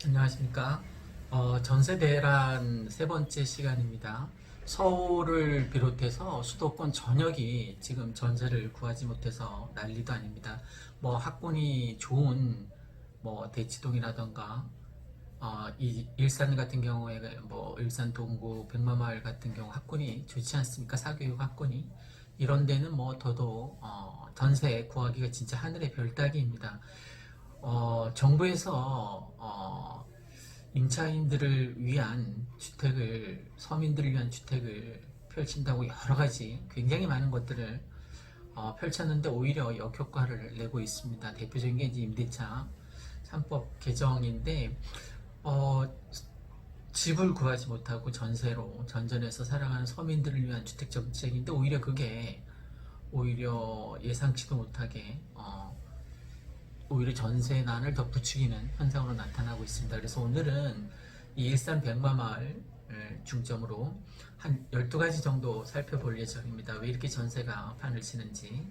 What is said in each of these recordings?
안녕하십니까. 전세 대란 세 번째 시간입니다. 서울을 비롯해서 수도권 전역이 지금 전세를 구하지 못해서 난리도 아닙니다. 뭐 학군이 좋은 뭐 대치동이라던가 이 일산 같은 경우에 뭐 일산 동구 백마마을 같은 경우 학군이 좋지 않습니까? 사교육 학군이 이런 데는 뭐 더더욱 전세 구하기가 진짜 하늘의 별 따기입니다. 정부에서 임차인들을 위한 주택을, 서민들을 위한 주택을 펼친다고 여러 가지 굉장히 많은 것들을 펼쳤는데 오히려 역효과를 내고 있습니다. 대표적인 게 이제 임대차 3법 개정인데, 어, 집을 구하지 못하고 전세로 전전해서 살아가는 서민들을 위한 주택 정책인데 오히려 그게 오히려 예상치도 못하게 오히려 전세난을 더 부추기는 현상으로 나타나고 있습니다. 그래서 오늘은 이 일산 백마마을 중점으로 한 12가지 정도 살펴볼 예정입니다. 왜 이렇게 전세가 판을 치는지.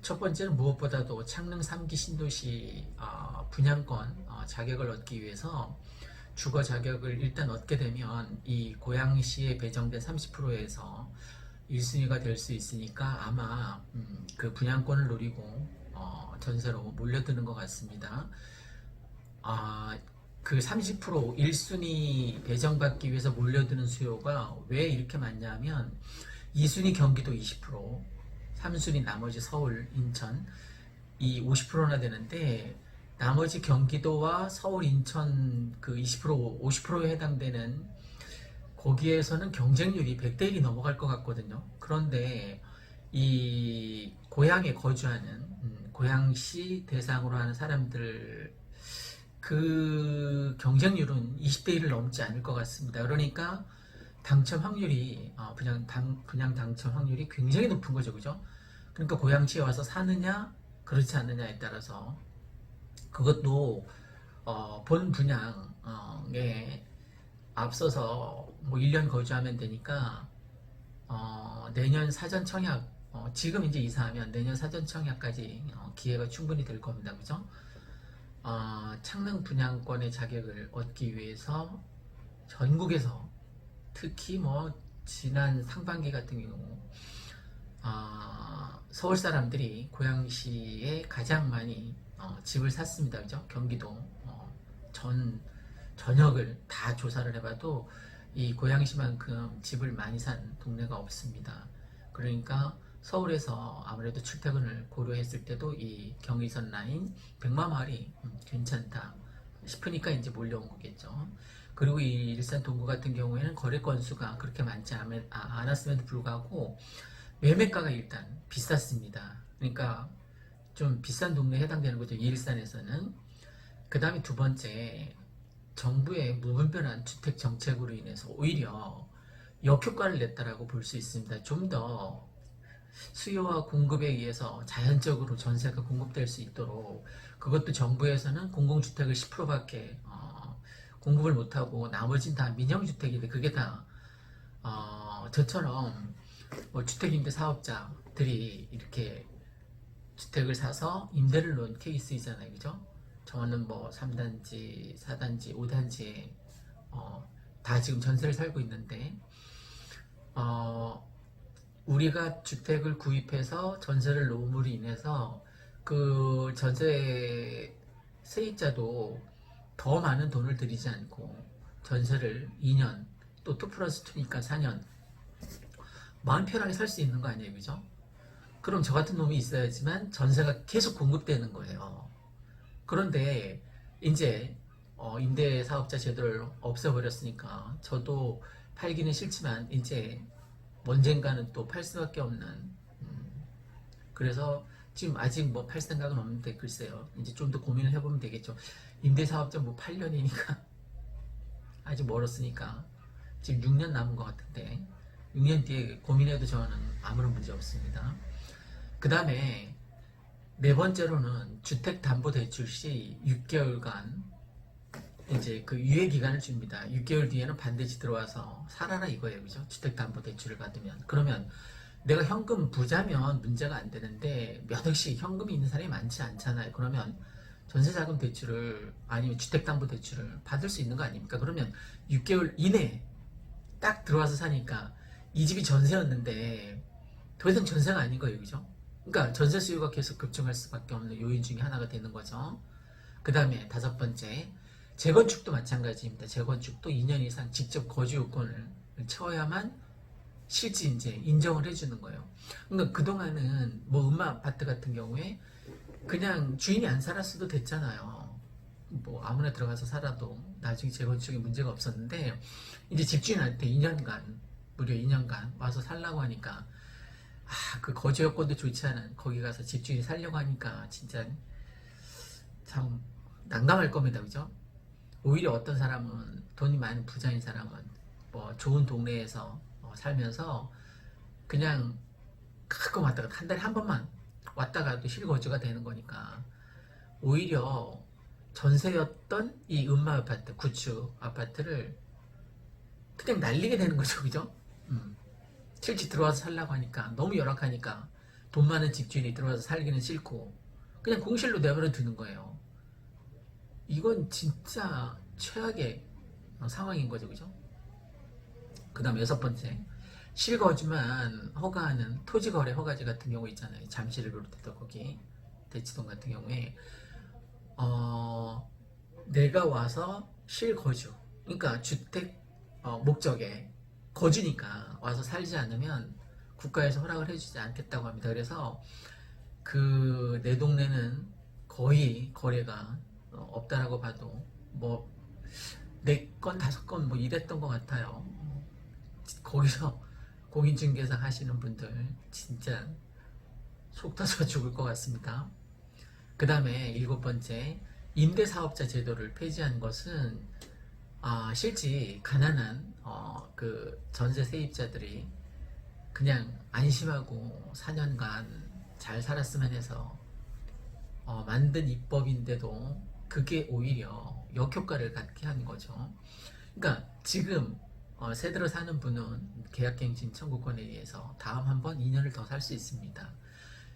첫 번째는 무엇보다도 창릉 3기 신도시 분양권 자격을 얻기 위해서 주거 자격을 일단 얻게 되면 이 고양시에 배정된 30%에서 1순위가 될 수 있으니까 아마 그 분양권을 노리고 전세로 몰려드는 것 같습니다. 아, 그 30% 1순위 배정받기 위해서 몰려드는 수요가 왜 이렇게 많냐면 2순위 경기도 20%, 3순위 나머지 서울, 인천 이 50%나 되는데 나머지 경기도와 서울, 인천 그 20%, 50%에 해당되는 거기에서는 경쟁률이 100대 1이 넘어갈 것 같거든요. 그런데 이 고향에 거주하는 고향시 대상으로 하는 사람들 그 경쟁률은 20대 1을 넘지 않을 것 같습니다. 그러니까 당첨 확률이 분양 당첨 확률이 굉장히 높은 거죠, 그죠? 그러니까 고향시에 와서 사느냐 그렇지 않느냐에 따라서 그것도 본 분양에 앞서서 뭐 1년 거주하면 되니까 내년 사전 청약 지금 이제 이사하면 내년 사전 청약까지 기회가 충분히 될 겁니다. 그죠? 창릉 분양권의 자격을 얻기 위해서 전국에서 특히 뭐 지난 상반기 같은 경우 서울 사람들이 고양시에 가장 많이 집을 샀습니다. 그죠? 경기도 전 전역을 다 조사를 해봐도 이 고양시만큼 집을 많이 산 동네가 없습니다. 그러니까 서울에서 아무래도 출퇴근을 고려했을 때도 이 경의선 라인 백마마을이 괜찮다 싶으니까 이제 몰려온 거겠죠. 그리고 이 일산 동구 같은 경우에는 거래 건수가 그렇게 많지 않았음에도 불구하고 매매가가 일단 비쌌습니다. 그러니까 좀 비싼 동네에 해당되는 거죠. 이 일산에서는. 그 다음에 두 번째, 정부의 무분별한 주택 정책으로 인해서 오히려 역효과를 냈다라고 볼 수 있습니다. 좀 더 수요와 공급에 의해서 자연적으로 전세가 공급될 수 있도록 그것도 정부에서는 공공주택을 10%밖에 공급을 못하고 나머지는 다 민영주택인데 그게 다 저처럼 뭐 주택임대 사업자들이 이렇게 주택을 사서 임대를 놓은 케이스이잖아요. 그죠? 저는 뭐 3단지, 4단지, 5단지에 다 지금 전세를 살고 있는데 어, 우리가 주택을 구입해서 전세를 놓음으로 인해서 그 전세 세입자도 더 많은 돈을 들이지 않고 전세를 2년 또 2 플러스 2니까 4년 마음 편하게 살 수 있는 거 아니에요, 그죠? 그럼 저 같은 놈이 있어야지만 전세가 계속 공급되는 거예요. 그런데 이제 임대 사업자 제도를 없애버렸으니까 저도 팔기는 싫지만 이제 언젠가는 또 팔 수밖에 없는 그래서 지금 아직 뭐 팔 생각은 없는데 글쎄요 이제 좀 더 고민을 해보면 되겠죠. 임대 사업자 뭐 8년이니까 아직 멀었으니까 지금 6년 남은 것 같은데 6년 뒤에 고민해도 저는 아무런 문제 없습니다. 그 다음에 네 번째로는 주택담보대출 시 6개월간 이제 그 유예 기간을 줍니다. 6개월 뒤에는 반드시 들어와서 살아라 이거예요, 그죠? 주택담보대출을 받으면 그러면 내가 현금 부자면 문제가 안 되는데 몇 억씩 현금이 있는 사람이 많지 않잖아요. 그러면 전세자금 대출을 아니면 주택담보대출을 받을 수 있는 거 아닙니까? 그러면 6개월 이내에 딱 들어와서 사니까 이 집이 전세였는데 더 이상 전세가 아닌 거예요, 그죠? 그러니까 전세 수요가 계속 급증할 수밖에 없는 요인 중에 하나가 되는 거죠. 그 다음에 다섯 번째, 재건축도 마찬가지입니다. 재건축도 2년 이상 직접 거주 요건을 채워야만 실제 이제 인정을 해주는 거예요. 그러니까 그동안은 뭐 음마 아파트 같은 경우에 그냥 주인이 안 살았어도 됐잖아요. 뭐 아무나 들어가서 살아도 나중에 재건축에 문제가 없었는데 이제 집주인한테 2년간 무려 2년간 와서 살라고 하니까 그 거주 여건도 좋지 않은 거기 가서 집주인이 살려고 하니까 진짜 참 난감할 겁니다, 그죠? 오히려 어떤 사람은 돈이 많은 부자인 사람은 뭐 좋은 동네에서 살면서 그냥 가끔 왔다 갔다 한 달에 한 번만 왔다 가도 실거주가 되는 거니까 오히려 전세였던 이 음마 아파트, 구축 아파트를 그냥 날리게 되는 거죠, 그죠? 실제 들어와서 살라고 하니까 너무 열악하니까 돈 많은 집주인이 들어와서 살기는 싫고 그냥 공실로 내버려 두는 거예요. 이건 진짜 최악의 상황인 거죠, 그죠? 그 다음 여섯 번째, 실거주만 허가하는 토지거래 허가제 같은 경우 있잖아요. 잠실을 비롯해서 거기 대치동 같은 경우에 내가 와서 실거주, 그러니까 주택 목적에 거주니까 와서 살지 않으면 국가에서 허락을 해주지 않겠다고 합니다. 그래서 그 내 동네는 거의 거래가 없다라고 봐도 뭐 4건 5건 뭐 이랬던 것 같아요. 거기서 공인중개사 하시는 분들 진짜 속 터져 죽을 것 같습니다. 그 다음에 일곱 번째, 임대사업자 제도를 폐지한 것은 실제 가난한 그 전세 세입자들이 그냥 안심하고 4년간 잘 살았으면 해서 만든 입법인데도 그게 오히려 역효과를 갖게 한 거죠. 그러니까 지금 새 들어 사는 분은 계약갱신 청구권에 의해서 다음 한 번 2년을 더 살 수 있습니다.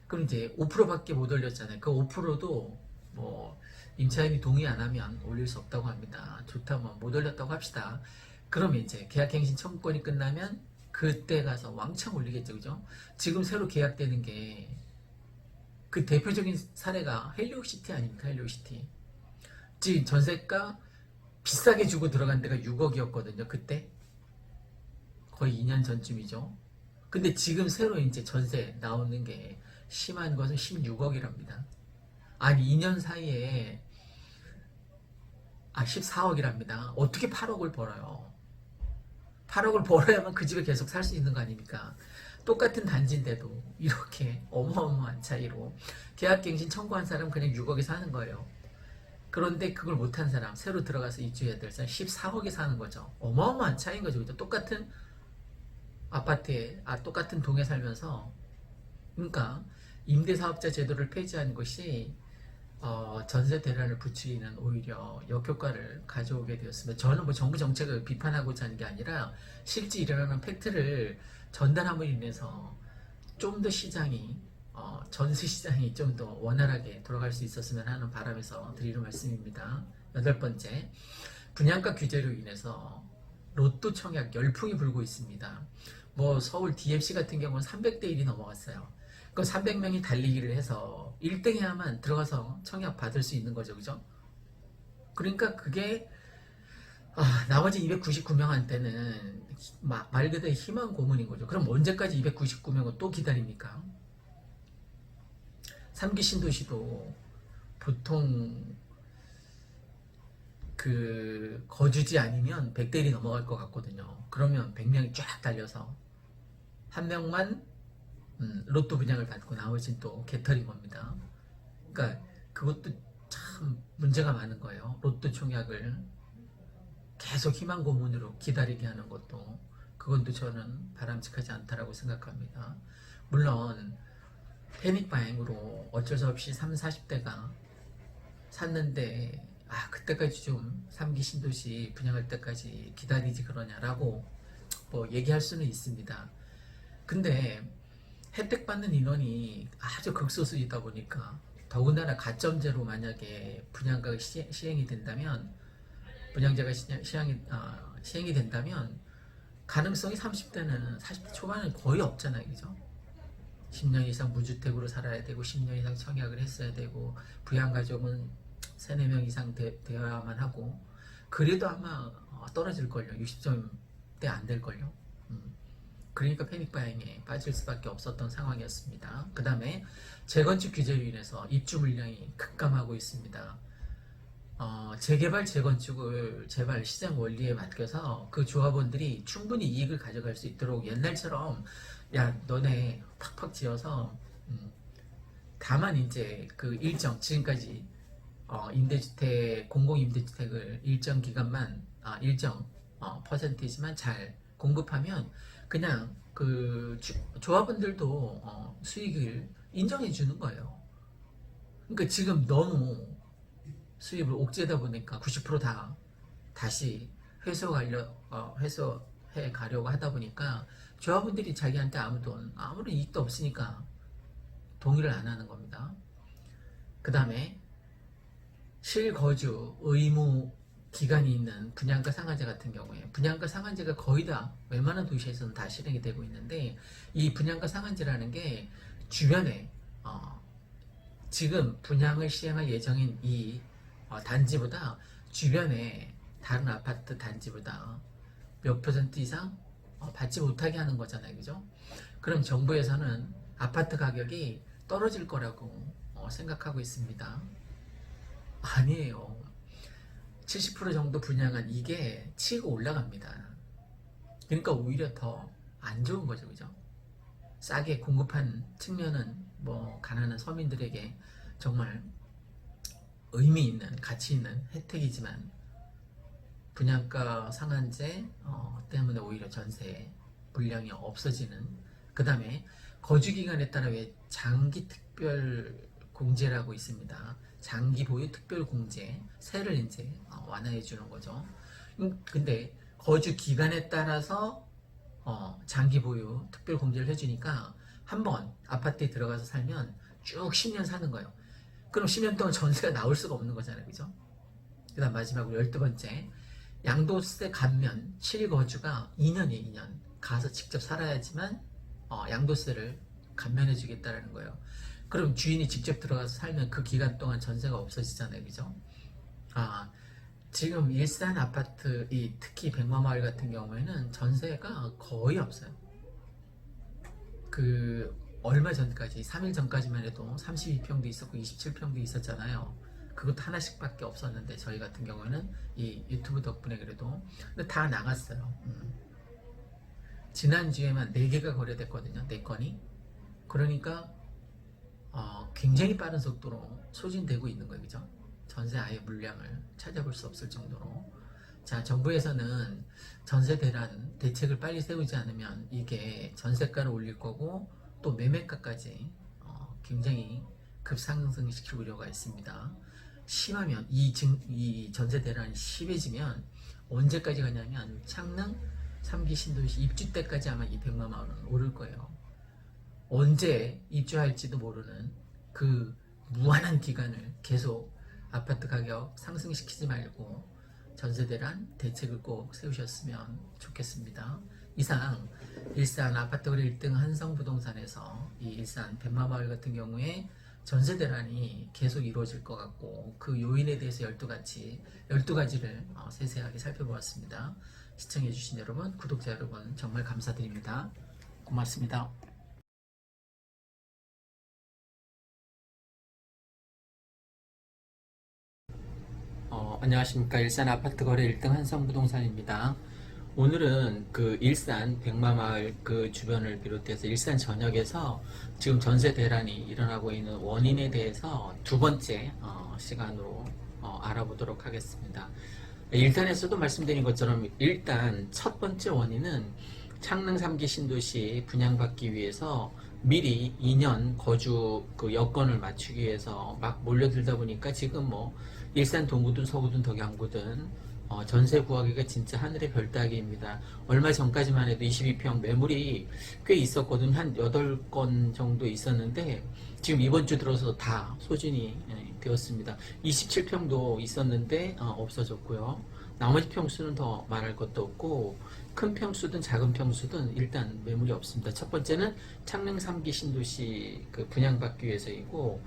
그럼 이제 5%밖에 못 올렸잖아요. 그 5%도 뭐 임차인이 동의 안 하면 올릴 수 없다고 합니다. 좋다면 못 올렸다고 합시다. 그러면 이제 계약갱신 청구권이 끝나면 그때 가서 왕창 올리겠죠, 그죠? 지금 새로 계약되는 게 그 대표적인 사례가 헬리옥시티 아닙니까? 헬리옥시티. 지금 전세가 비싸게 주고 들어간 데가 6억이었거든요. 그때 거의 2년 전쯤이죠. 근데 지금 새로 이제 전세 나오는 게 심한 것은 16억이랍니다. 아니 2년 사이에 14억이랍니다. 어떻게 8억을 벌어요? 8억을 벌어야만 그 집에 계속 살 수 있는 거 아닙니까? 똑같은 단지인데도 이렇게 어마어마한 차이로 계약갱신 청구한 사람 그냥 6억에 사는 거예요. 그런데 그걸 못한 사람, 새로 들어가서 입주해야 될 사람 14억에 사는 거죠. 어마어마한 차이인 거죠. 그죠? 똑같은 아파트에, 똑같은 동에 살면서. 그러니까 임대사업자 제도를 폐지한 것이 전세 대란을 부추기는 오히려 역효과를 가져오게 되었습니다. 저는 뭐 정부 정책을 비판하고자 하는 게 아니라 실제 일어나는 팩트를 전달함으로 인해서 좀 더 시장이 전세 시장이 좀 더 원활하게 돌아갈 수 있었으면 하는 바람에서 드리는 말씀입니다. 여덟 번째, 분양가 규제로 인해서 로또 청약 열풍이 불고 있습니다. 뭐 서울 DFC 같은 경우는 300대 1이 넘어갔어요. 그 300명이 달리기를 해서 1등 해야만 들어가서 청약 받을 수 있는 거죠, 그죠? 그러니까 그게 나머지 299명한테는 말 그대로 희망 고문인 거죠. 그럼 언제까지 299명은 또 기다립니까? 3기 신도시도 보통 그 거주지 아니면 100대 1이 넘어갈 것 같거든요. 그러면 100명이 쫙 달려서 한 명만 로또 분양을 받고 나머지는 또 개털인 겁니다. 그러니까 그것도 참 문제가 많은 거예요. 로또 청약을 계속 희망 고문으로 기다리게 하는 것도 그건 또 저는 바람직하지 않다라고 생각합니다. 물론 패닉 바잉으로 어쩔 수 없이 30, 40대가 샀는데 그때까지 좀 3기 신도시 분양할 때까지 기다리지 그러냐라고 뭐 얘기할 수는 있습니다. 근데 혜택 받는 인원이 아주 극소수이다 보니까 더군다나 가점제로 만약에 분양가가 시행이 된다면 분양제가 시행이 된다면 가능성이 30대는 40대 초반은 거의 없잖아요. 그죠? 10년 이상 무주택으로 살아야 되고 10년 이상 청약을 했어야 되고 부양가족은 3, 4명 이상 되어야만 하고 그래도 아마 떨어질걸요. 60점대 안 될걸요. 그러니까 패닉바잉에 빠질 수밖에 없었던 상황이었습니다. 그 다음에 재건축 규제로 인해서 입주 물량이 급감하고 있습니다. 재개발, 재건축을 제발 시장 원리에 맡겨서 그 조합원들이 충분히 이익을 가져갈 수 있도록 옛날처럼 야 너네 팍팍 지어서 다만 이제 그 일정 지금까지 임대주택 공공임대주택을 일정 기간만 일정 퍼센티지만 잘 공급하면 그냥 그 조합원들도 수익을 인정해 주는 거예요. 그러니까 지금 너무 수입을 옥죄다 보니까 90% 다시 회수해 가려고 하다 보니까 조합원들이 자기한테 아무런 이익도 없으니까 동의를 안 하는 겁니다. 그 다음에 실거주 의무 기간이 있는 분양가 상한제 같은 경우에 분양가 상한제가 거의 다 웬만한 도시에서는 다 실행이 되고 있는데 이 분양가 상한제라는 게 주변에 지금 분양을 시행할 예정인 이 단지보다 주변에 다른 아파트 단지보다 몇 퍼센트 이상 받지 못하게 하는 거잖아요. 그죠? 그럼 정부에서는 아파트 가격이 떨어질 거라고 생각하고 있습니다. 아니에요. 70% 정도 분양한 이게 치고 올라갑니다. 그러니까 오히려 더 안 좋은 거죠. 그죠? 싸게 공급한 측면은 뭐 가난한 서민들에게 정말 의미 있는 가치 있는 혜택이지만 분양가 상한제 때문에 오히려 전세 물량이 없어지는 그 다음에 거주기간에 따라 왜 장기 특별 공제라고 있습니다. 장기 보유 특별 공제 세를 이제 완화해 주는 거죠. 근데 거주 기간에 따라서 장기 보유 특별 공제를 해주니까 한번 아파트에 들어가서 살면 쭉 10년 사는 거예요. 그럼 10년 동안 전세가 나올 수가 없는 거잖아요. 그죠? 그 다음 마지막으로 12번째 양도세 감면 실거주가 2년이에요. 2년 가서 직접 살아야지만 양도세를 감면해 주겠다라는 거예요. 그럼 주인이 직접 들어가서 살면 그 기간 동안 전세가 없어지잖아요. 그죠? 지금 일산 아파트 특히 백마마을 같은 경우에는 전세가 거의 없어요. 그 얼마 전까지 3일 전까지만 해도 32평도 있었고 27평도 있었잖아요. 그것도 하나씩밖에 없었는데 저희 같은 경우에는 이 유튜브 덕분에 그래도 근데 다 나갔어요. 지난주에만 4개가 거래됐거든요. 4건이. 그러니까 굉장히 빠른 속도로 소진되고 있는 거예요. 그죠? 전세 아예 물량을 찾아볼 수 없을 정도로. 자, 정부에서는 전세 대란 대책을 빨리 세우지 않으면 이게 전세가를 올릴 거고 또 매매가까지 굉장히 급상승시킬 우려가 있습니다. 심하면 이 전세 대란이 심해지면 언제까지 가냐면 창릉 3기 신도시 입주 때까지 아마 이 백마마을은 오를 거예요. 언제 입주할지도 모르는 그 무한한 기간을 계속 아파트 가격 상승시키지 말고 전세 대란 대책을 꼭 세우셨으면 좋겠습니다. 이상 일산 아파트 거래 1등 한성부동산에서 이 일산 백마마을 같은 경우에 전세 대란이 계속 이루어질 것 같고 그 요인에 대해서 12가지를 세세하게 살펴보았습니다. 시청해주신 여러분, 구독자 여러분 정말 감사드립니다. 고맙습니다. 안녕하십니까. 일산 아파트 거래 1등 한성부동산입니다. 오늘은 그 일산 백마마을 그 주변을 비롯해서 일산 전역에서 지금 전세 대란이 일어나고 있는 원인에 대해서 2번째 시간으로 알아보도록 하겠습니다. 일단에서도 말씀드린 것처럼 일단 첫 번째 원인은 창릉 3기 신도시 분양받기 위해서 미리 2년 거주 그 여건을 맞추기 위해서 막 몰려들다 보니까 지금 뭐 일산 동구든 서구든 덕양구든 전세 구하기가 진짜 하늘의 별 따기입니다. 얼마 전까지만 해도 22평 매물이 꽤 있었거든요. 한 8건 정도 있었는데 지금 이번 주 들어서 다 소진이 되었습니다. 27평도 있었는데 없어졌고요. 나머지 평수는 더 말할 것도 없고 큰 평수든 작은 평수든 일단 매물이 없습니다. 첫 번째는 창릉 3기 신도시 그 분양받기 위해서이고,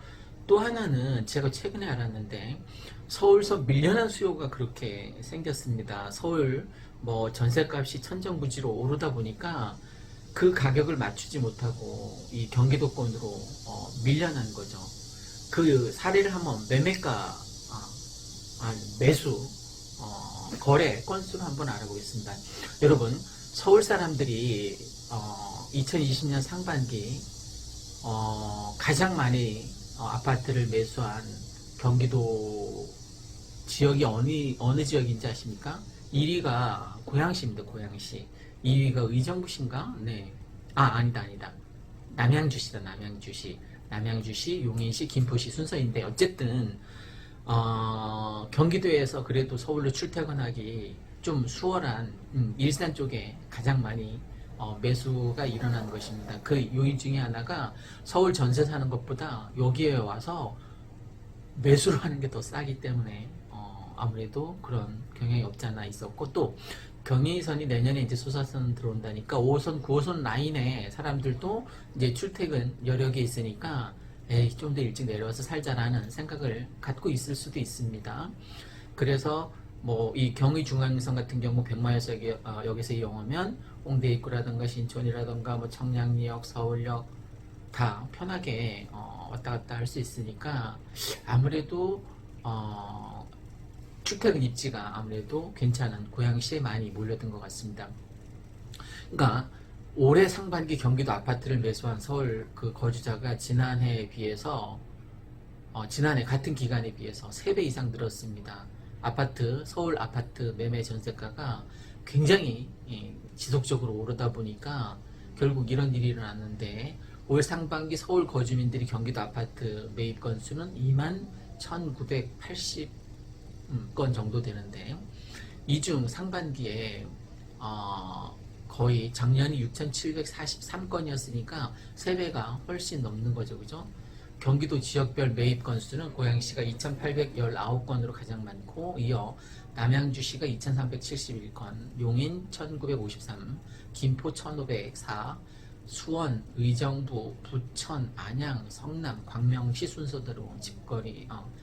또 하나는 제가 최근에 알았는데 서울서 밀려난 수요가 그렇게 생겼습니다. 서울 뭐 전셋값이 천정부지로 오르다 보니까 그 가격을 맞추지 못하고 이 경기도권으로 밀려난 거죠. 그 사례를 한번 매매가 매수 거래 건수를 한번 알아보겠습니다. 여러분, 서울 사람들이 2020년 상반기 가장 많이 아파트를 매수한 경기도 지역이 어느 지역인지 아십니까? 1위가 고양시입니다. 고양시. 2위가 의정부신가? 네. 아니다. 남양주시다. 남양주시, 용인시, 김포시 순서인데 어쨌든 경기도에서 그래도 서울로 출퇴근하기 좀 수월한 일산 쪽에 가장 많이 매수가 일어난 것입니다. 그 요인 중에 하나가 서울 전세 사는 것보다 여기에 와서 매수를 하는 게 더 싸기 때문에 아무래도 그런 경향이 없지 않아 있었고, 또 경의선이 내년에 이제 소사선 들어온다니까 5호선, 9호선 라인에 사람들도 이제 출퇴근 여력이 있으니까 좀 더 일찍 내려와서 살자라는 생각을 갖고 있을 수도 있습니다. 그래서 뭐 이 경의중앙선 같은 경우 백마역에서 이용하면 홍대 입구라든가 신촌이라든가 뭐 청량리역, 서울역 다 편하게 왔다 갔다 할 수 있으니까 아무래도 출퇴근 입지가 아무래도 괜찮은 고양시에 많이 몰려든 것 같습니다. 그러니까 올해 상반기 경기도 아파트를 매수한 서울 그 거주자가 지난해에 비해서 지난해 같은 기간에 비해서 3배 이상 늘었습니다. 서울 아파트 매매 전세가가 굉장히 지속적으로 오르다 보니까 결국 이런 일이 일어났는데, 올 상반기 서울 거주민들이 경기도 아파트 매입 건수는 21,980건 정도 되는데, 이 중 상반기에 거의 작년이 6,743건이었으니까 3배가 훨씬 넘는 거죠. 그죠? 경기도 지역별 매입 건수는 고양시가 2,819건으로 가장 많고, 이어 남양주시가 2,371건, 용인 1,953, 김포 1,504, 수원, 의정부, 부천, 안양, 성남, 광명시 순서대로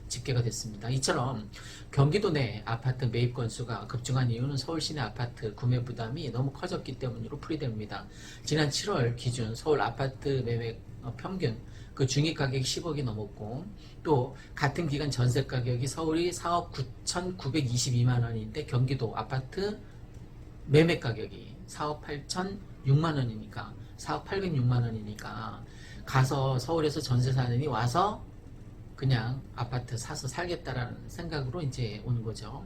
집계가 됐습니다. 이처럼 경기도 내 아파트 매입 건수가 급증한 이유는 서울 시내 아파트 구매 부담이 너무 커졌기 때문으로 풀이됩니다. 지난 7월 기준 서울 아파트 매매 평균 그 중위 가격이 10억이 넘었고, 또 같은 기간 전세 가격이 서울이 4억 9,922만 원인데 경기도 아파트 매매 가격이 4억 8,006만 원이니까 4억 806만 원이니까 가서 서울에서 전세 사느니 와서 그냥 아파트 사서 살겠다라는 생각으로 이제 온 거죠.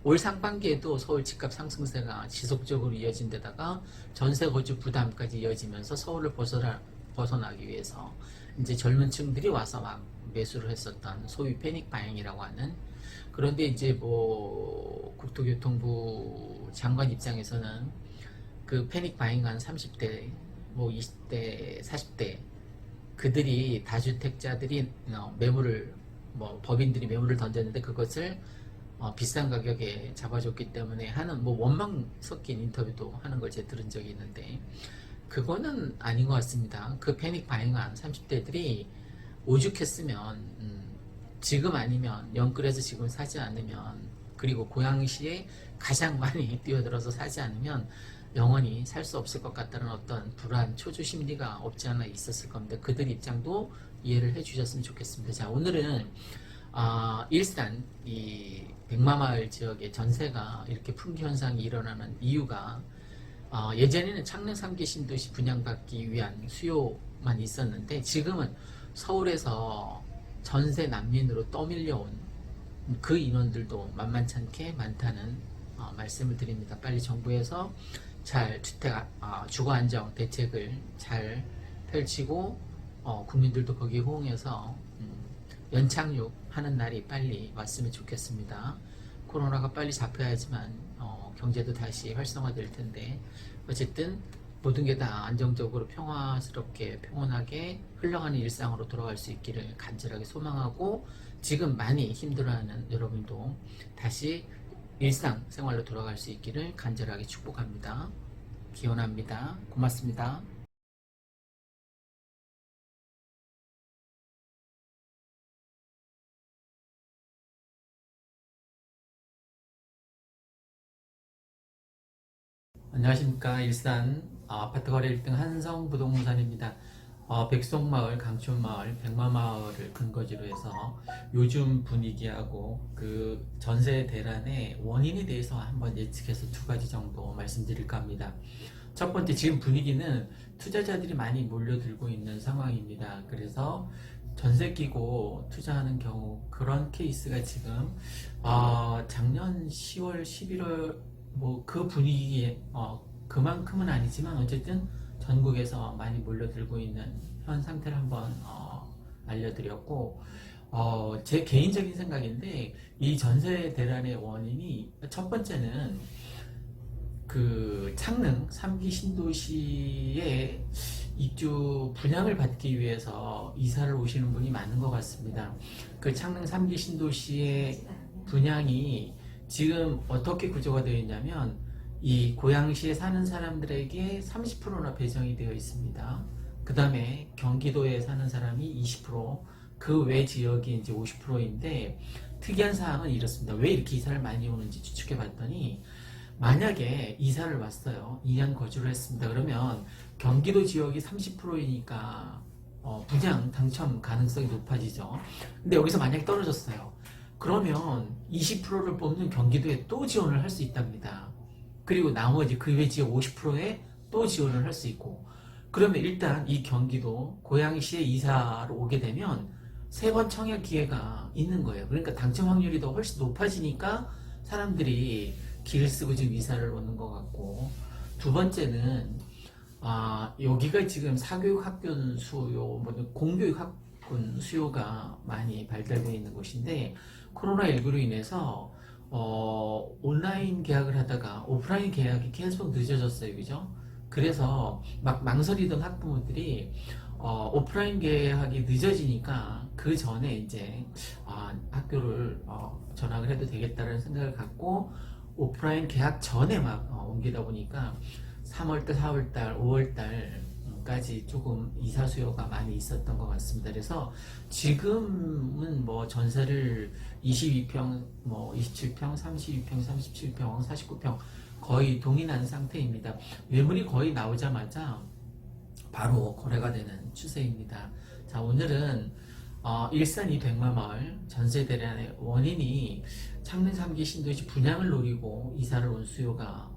올 상반기에도 서울 집값 상승세가 지속적으로 이어진 데다가 전세 거주 부담까지 이어지면서 서울을 벗어나기 위해서 이제 젊은 층들이 와서 막 매수를 했었던 소위 패닉 바잉이라고 하는. 그런데 이제 뭐 국토교통부 장관 입장에서는 그 패닉 바잉한 30대 뭐 20대 40대 그들이 다주택자들이 매물을 법인들이 매물을 던졌는데 그것을 비싼 가격에 잡아줬기 때문에 하는 뭐 원망 섞인 인터뷰도 하는 걸 제가 들은 적이 있는데, 그거는 아닌 것 같습니다. 그 패닉 바잉한 30대들이 오죽했으면 지금 아니면 영끌에서 지금 사지 않으면, 그리고 고양시에 가장 많이 뛰어들어서 사지 않으면 영원히 살 수 없을 것 같다는 어떤 불안, 초조 심리가 없지 않아 있었을 겁니다. 그들 입장도 이해를 해주셨으면 좋겠습니다. 자, 오늘은 일산 이 백마마을 지역의 전세가 이렇게 풍기 현상이 일어나는 이유가, 예전에는 창릉 3기 신도시 분양받기 위한 수요만 있었는데 지금은 서울에서 전세 난민으로 떠밀려온 그 인원들도 만만찮게 많다는 말씀을 드립니다. 빨리 정부에서 잘 주거 안정 대책을 잘 펼치고 국민들도 거기에 호응해서 연착륙 하는 날이 빨리 왔으면 좋겠습니다. 코로나가 빨리 잡혀야지만 경제도 다시 활성화될 텐데 어쨌든 모든 게 다 안정적으로 평화스럽게 평온하게 흘러가는 일상으로 돌아갈 수 있기를 간절하게 소망하고 지금 많이 힘들어하는 여러분도 다시 일상생활로 돌아갈 수 있기를 간절하게 축복합니다. 기원합니다. 고맙습니다. 안녕하십니까. 일산 아파트 거래 1등 한성부동산입니다. 백송마을, 강촌마을, 백마마을을 근거지로 해서 요즘 분위기하고 그 전세 대란의 원인에 대해서 한번 예측해서 두 가지 정도 말씀드릴까 합니다. 첫 번째, 지금 분위기는 투자자들이 많이 몰려들고 있는 상황입니다. 그래서 전세 끼고 투자하는 경우 그런 케이스가 지금 작년 10월, 11월 뭐 그 분위기에 그만큼은 아니지만 어쨌든 전국에서 많이 몰려들고 있는 현 상태를 한번 알려드렸고 제 개인적인 생각인데 이 전세 대란의 원인이 첫 번째는 그 창릉 3기 신도시에 입주 분양을 받기 위해서 이사를 오시는 분이 많은 것 같습니다. 그 창릉 3기 신도시의 분양이 지금 어떻게 구조가 되어 있냐면 이 고양시에 사는 사람들에게 30%나 배정이 되어 있습니다. 그 다음에 경기도에 사는 사람이 20%, 그 외 지역이 이제 50%인데 특이한 사항은 이렇습니다. 왜 이렇게 이사를 많이 오는지 추측해 봤더니 만약에 이사를 왔어요. 2년 거주를 했습니다. 그러면 경기도 지역이 30%이니까 분양 당첨 가능성이 높아지죠. 근데 여기서 만약에 떨어졌어요. 그러면 20%를 뽑는 경기도에 또 지원을 할 수 있답니다. 그리고 나머지 그 외 지역 50%에 또 지원을 할 수 있고 그러면 일단 이 경기도 고양시에 이사로 오게 되면 3번 청약 기회가 있는 거예요. 그러니까 당첨 확률이 더 훨씬 높아지니까 사람들이 기를 쓰고 지금 이사를 오는 것 같고 두 번째는 여기가 지금 사교육 학군 수요, 공교육 학군 수요가 많이 발달되어 있는 곳인데 코로나19로 인해서 온라인 계약을 하다가 오프라인 계약이 계속 늦어졌어요. 그죠? 그래서 막 망설이던 학부모들이 오프라인 계약이 늦어지니까 그 전에 이제 학교를 전학을 해도 되겠다는 생각을 갖고 오프라인 계약 전에 막 옮기다 보니까 3월달, 4월달, 5월달까지 조금 이사 수요가 많이 있었던 것 같습니다. 그래서 지금은 뭐 전세를 22평, 뭐 27평, 32평, 37평, 49평 거의 동일한 상태입니다. 매물이 거의 나오자마자 바로 거래가 되는 추세입니다. 자, 오늘은 일산 이 백마마을 전세 대란의 원인이 창릉 3기 신도시 분양을 노리고 이사를 온 수요가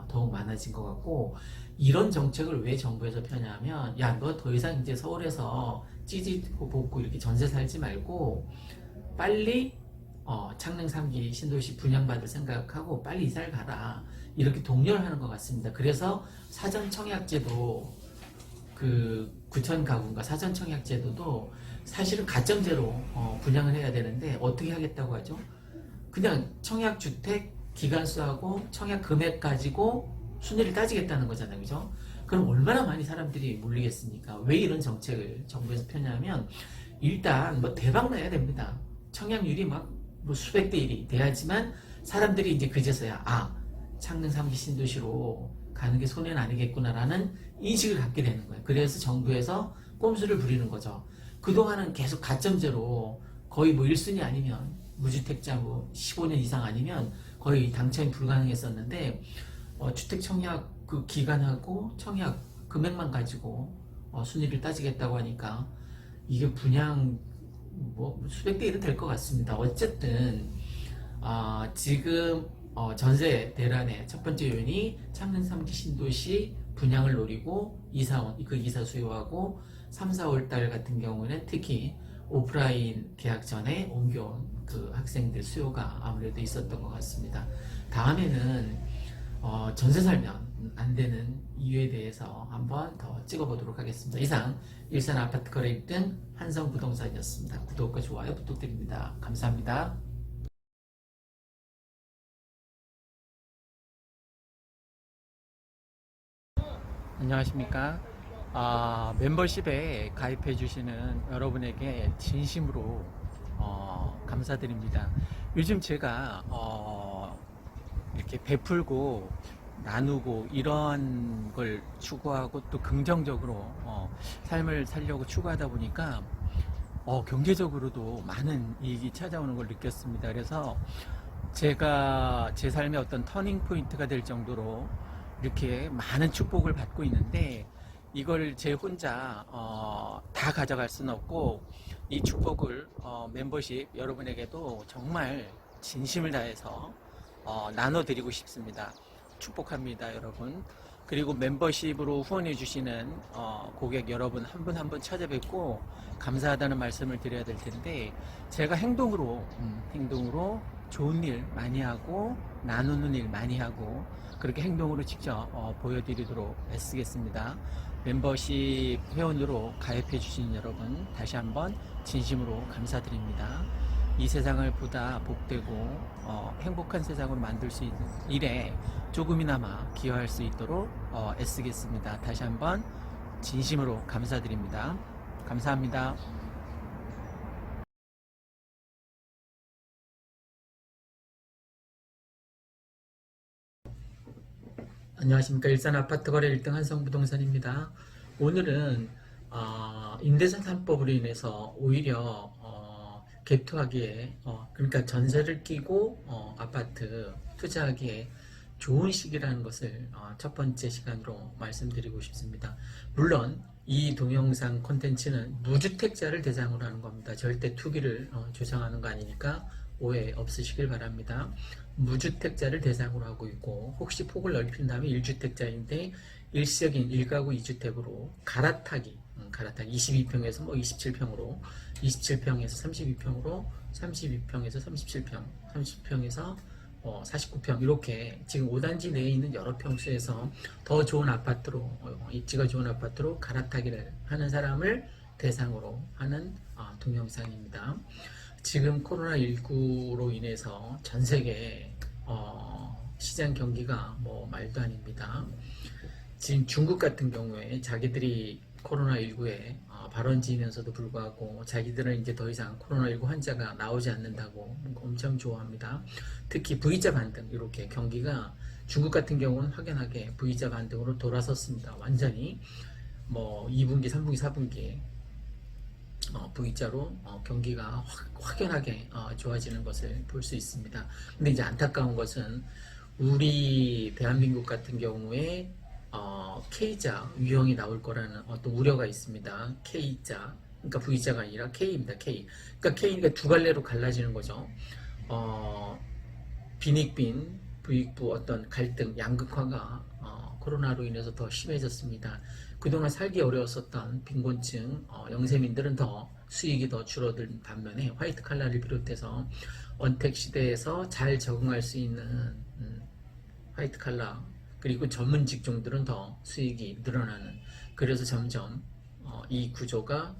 더욱 많아진 것 같고 이런 정책을 왜 정부에서 펴냐면 야, 너 더 이상 이제 서울에서 찌짓고 볶고 이렇게 전세 살지 말고 빨리 창릉 3기 신도시 분양받을 생각하고 빨리 이사를 가라 이렇게 독려를 하는 것 같습니다. 그래서 사전 청약제도 그 구천 가구인가 사전 청약제도도 사실은 가점제로 분양을 해야 되는데 어떻게 하겠다고 하죠? 그냥 청약주택 기간수하고 청약 금액 가지고 순위를 따지겠다는 거잖아요. 그죠? 그럼 얼마나 많이 사람들이 몰리겠습니까? 왜 이런 정책을 정부에서 펴냐면 일단 뭐 대박 나야 됩니다. 청약률이 막 뭐 수백 대 1이 돼야지만 사람들이 이제 그제서야 창릉 3기 신도시로 가는 게 손해는 아니겠구나라는 인식을 갖게 되는 거예요. 그래서 정부에서 꼼수를 부리는 거죠. 그동안은 계속 가점제로 거의 뭐 1순위 아니면 무주택자 뭐 15년 이상 아니면 거의 당첨이 불가능했었는데 주택 청약 그 기간하고 청약 금액만 가지고 순위를 따지겠다고 하니까 이게 분양 뭐 수백 대 1은 될 것 같습니다. 어쨌든 지금 전세 대란의 첫 번째 요인이 창릉 3기 신도시 분양을 노리고 이사원 그 이사 수요하고 3, 4월 달 같은 경우는 특히 오프라인 계약 전에 옮겨온 그 학생들 수요가 아무래도 있었던 것 같습니다. 다음에는 전세 살면 안 되는 이유에 대해서 한번 더 찍어보도록 하겠습니다. 이상 일산 아파트 거래 1등 한성부동산이었습니다. 구독과 좋아요 부탁드립니다. 감사합니다. 안녕하십니까. 멤버십에 가입해 주시는 여러분에게 진심으로 감사드립니다. 요즘 제가 이렇게 베풀고 나누고 이런 걸 추구하고 또 긍정적으로 삶을 살려고 추구하다 보니까 경제적으로도 많은 이익이 찾아오는 걸 느꼈습니다. 그래서 제가 제 삶의 어떤 터닝 포인트가 될 정도로 이렇게 많은 축복을 받고 있는데 이걸 제 혼자 다 가져갈 수는 없고 이 축복을 멤버십 여러분에게도 정말 진심을 다해서 나눠드리고 싶습니다. 축복합니다, 여러분. 그리고 멤버십으로 후원해 주시는 고객 여러분 한 분 한 분 찾아뵙고 감사하다는 말씀을 드려야 될 텐데 제가 행동으로 좋은 일 많이 하고 나누는 일 많이 하고 그렇게 행동으로 직접 보여드리도록 애쓰겠습니다. 멤버십 회원으로 가입해 주신 여러분 다시 한번 진심으로 감사드립니다. 이 세상을 보다 복되고 행복한 세상으로 만들 수 있는 일에 조금이나마 기여할 수 있도록 애쓰겠습니다. 다시 한번 진심으로 감사드립니다. 감사합니다. 안녕하십니까. 일산 아파트 거래 1등 한성부동산입니다. 오늘은 임대차 3법으로 인해서 오히려 갭투하기에 그러니까 전세를 끼고 아파트 투자하기에 좋은 시기라는 것을 첫 번째 시간으로 말씀드리고 싶습니다. 물론 이 동영상 콘텐츠는 무주택자를 대상으로 하는 겁니다. 절대 투기를 조장하는 거 아니니까 오해 없으시길 바랍니다. 무주택자를 대상으로 하고 있고 혹시 폭을 넓힌다면 1주택자인데 일시적인 1가구 2주택으로 갈아타기 22평에서 뭐 27평으로 27평에서 32평으로 32평에서 37평 30평에서 49평 이렇게 지금 5단지 내에 있는 여러 평수에서 더 좋은 아파트로 입지가 좋은 아파트로 갈아타기를 하는 사람을 대상으로 하는 동영상입니다. 지금 코로나19로 인해서 전 세계 시장 경기가 뭐 말도 아닙니다. 지금 중국 같은 경우에 자기들이 코로나19에 발원지면서도 불구하고 자기들은 이제 더 이상 코로나19 환자가 나오지 않는다고 엄청 좋아합니다. 특히 V자 반등 이렇게 경기가 중국 같은 경우는 확연하게 V자 반등으로 돌아섰습니다. 완전히 뭐 2분기, 3분기, 4분기에 V자로 경기가 확연하게 좋아지는 것을 볼 수 있습니다. 근데 이제 안타까운 것은 우리 대한민국 같은 경우에 K자 유형이 나올 거라는 어떤 우려가 있습니다. K자, 그러니까 V자가 아니라 K입니다. K. 그러니까 K니까 두 갈래로 갈라지는 거죠. 빈익빈, 부익부 어떤 갈등, 양극화가 코로나로 인해서 더 심해졌습니다. 그동안 살기 어려웠었던 빈곤층, 영세민들은 더 수익이 더 줄어든 반면에 화이트 칼라를 비롯해서 언택 시대에서 잘 적응할 수 있는 화이트 칼라 그리고 전문 직종들은 더 수익이 늘어나는 그래서 점점 이 구조가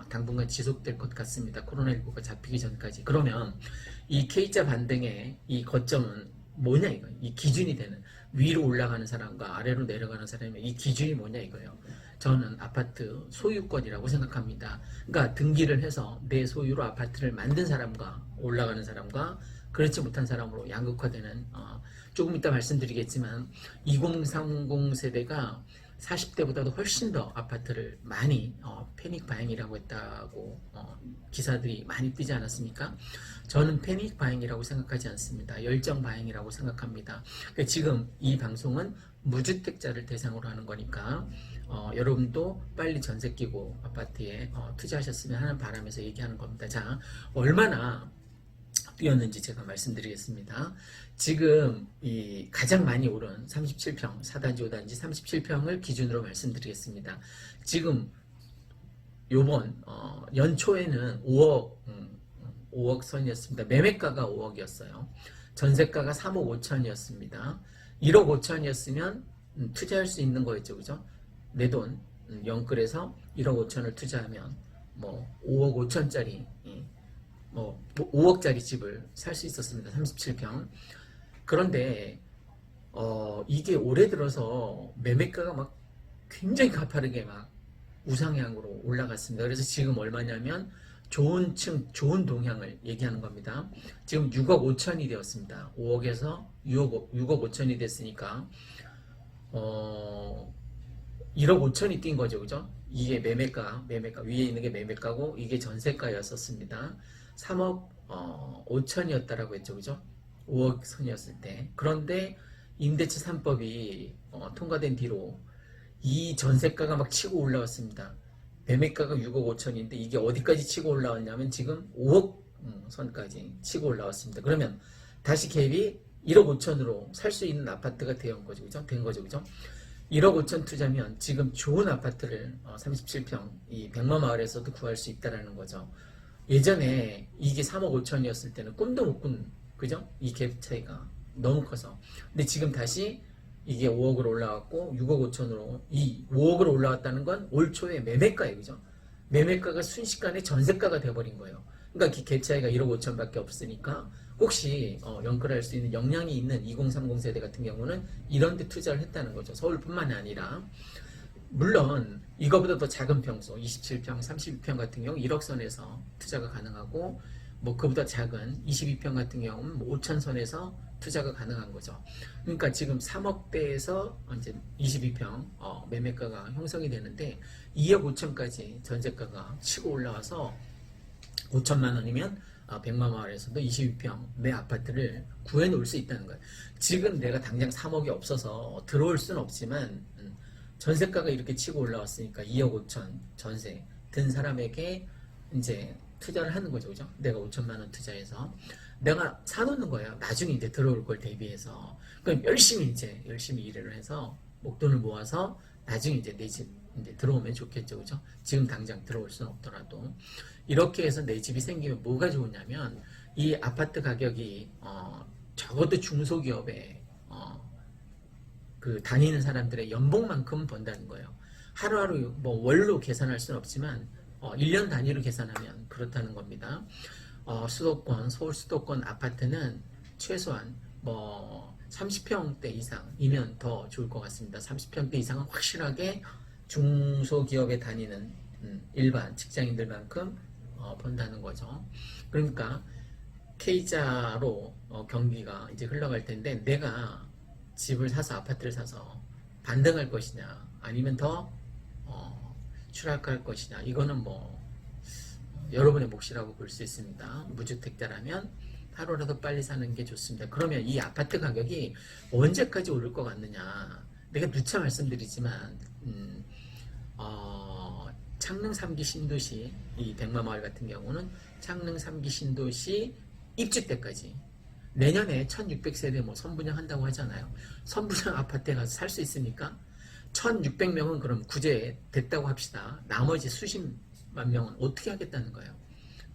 당분간 지속될 것 같습니다. 코로나19가 잡히기 전까지. 그러면 이 K자 반등의 이 거점은 뭐냐 이거 이 기준이 되는 위로 올라가는 사람과 아래로 내려가는 사람의 이 기준이 뭐냐 이거예요. 저는 아파트 소유권이라고 생각합니다. 그러니까 등기를 해서 내 소유로 아파트를 만든 사람과 올라가는 사람과 그렇지 못한 사람으로 양극화되는 조금 이따 말씀드리겠지만 2030 세대가 40대보다도 훨씬 더 아파트를 많이 패닉 바잉이라고 했다고 기사들이 많이 뜨지 않았습니까? 저는 패닉 바잉이라고 생각하지 않습니다. 열정 바잉이라고 생각합니다. 그러니까 지금 이 방송은 무주택자를 대상으로 하는 거니까 여러분도 빨리 전세 끼고 아파트에 투자하셨으면 하는 바람에서 얘기하는 겁니다. 자, 얼마나 뛰었는지 제가 말씀드리겠습니다. 지금 이 가장 많이 오른 37평, 4단지, 5단지 37평을 기준으로 말씀드리겠습니다. 지금 요번 연초에는 5억 선이었습니다. 매매가가 5억이었어요. 전세가가 3억 5천이었습니다. 1억 5천이었으면 투자할 수 있는 거였죠. 그죠? 내 돈 영끌해서 1억 5천을 투자하면 뭐 5억 5천짜리 뭐 5억짜리 집을 살 수 있었습니다. 37평. 그런데 이게 올해 들어서 매매가가 막 굉장히 가파르게 막 우상향으로 올라갔습니다. 그래서 지금 얼마냐면 좋은 층, 좋은 동향을 얘기하는 겁니다. 지금 6억 5천이 되었습니다. 5억에서 6억 5천이 됐으니까 1억 5천이 뛴 거죠. 그죠? 이게 매매가 위에 있는 게 매매가고 이게 전세가였었습니다. 3억 5천이었다라고 했죠. 그죠? 5억 선이었을 때. 그런데 임대차 3법이 통과된 뒤로 이 전세가가 막 치고 올라왔습니다. 매매가가 6억 5천인데 이게 어디까지 치고 올라왔냐면 지금 5억 선까지 치고 올라왔습니다. 그러면 다시 갭이 1억 5천으로 살 수 있는 아파트가 된 거죠. 그죠? 된 거죠. 그죠? 1억 5천 투자면 지금 좋은 아파트를 37평 이 백마마을에서도 구할 수 있다라는 거죠. 예전에 이게 3억 5천이었을 때는 꿈도 못 꾼, 그죠? 이 갭 차이가 너무 커서. 근데 지금 다시 이게 5억으로 올라왔고 6억 5천으로 이 5억으로 올라왔다는 건 올 초에 매매가예요. 그죠? 매매가가 순식간에 전세가가 돼버린 거예요. 그러니까 갭 차이가 1억 5천밖에 없으니까 혹시 연끌할 수 있는 역량이 있는 2030 세대 같은 경우는 이런 데 투자를 했다는 거죠. 서울뿐만이 아니라 물론 이거보다 더 작은 평수 27평, 32평 같은 경우 1억 선에서 투자가 가능하고 뭐 그보다 작은 22평 같은 경우는 뭐 5천 선에서 투자가 가능한 거죠. 그러니까 지금 3억대에서 이제 22평 매매가가 형성이 되는데 2억 5천까지 전세가가 치고 올라와서 5천만 원이면 백마마을에서도 22평 내 아파트를 구해놓을 수 있다는 거예요. 지금 내가 당장 3억이 없어서 들어올 수는 없지만 전세가가 이렇게 치고 올라왔으니까 2억 5천 전세 든 사람에게 이제 투자를 하는 거죠. 그죠? 내가 5천만 원 투자해서 내가 사놓는 거예요. 나중에 이제 들어올 걸 대비해서. 그럼 열심히 일을 해서 목돈을 모아서 나중에 이제 내 집 이제 들어오면 좋겠죠. 그죠? 지금 당장 들어올 수는 없더라도. 이렇게 해서 내 집이 생기면 뭐가 좋으냐면 이 아파트 가격이 적어도 중소기업에 그 다니는 사람들의 연봉만큼 번다는 거예요. 하루하루 뭐 월로 계산할 수는 없지만 1년 단위로 계산하면 그렇다는 겁니다. 수도권, 서울 수도권 아파트는 최소한 뭐 30평대 이상이면 더 좋을 것 같습니다. 30평대 이상은 확실하게 중소기업에 다니는 일반 직장인들만큼 번다는 거죠. 그러니까 K자로 경기가 이제 흘러갈 텐데 내가 집을 사서 아파트를 사서 반등할 것이냐 아니면 더 추락할 것이냐 이거는 뭐 여러분의 몫이라고 볼 수 있습니다. 무주택자라면 하루라도 빨리 사는 게 좋습니다. 그러면 이 아파트 가격이 언제까지 오를 것 같느냐 내가 누차 말씀드리지만 창릉 3기 신도시 이 백마마을 같은 경우는 창릉 3기 신도시 입주 때까지 내년에 1600세대 뭐 선분양한다고 하잖아요. 선분양 아파트에 가서 살 수 있습니까? 1600명은 그럼 구제 됐다고 합시다. 나머지 수십만 명은 어떻게 하겠다는 거예요?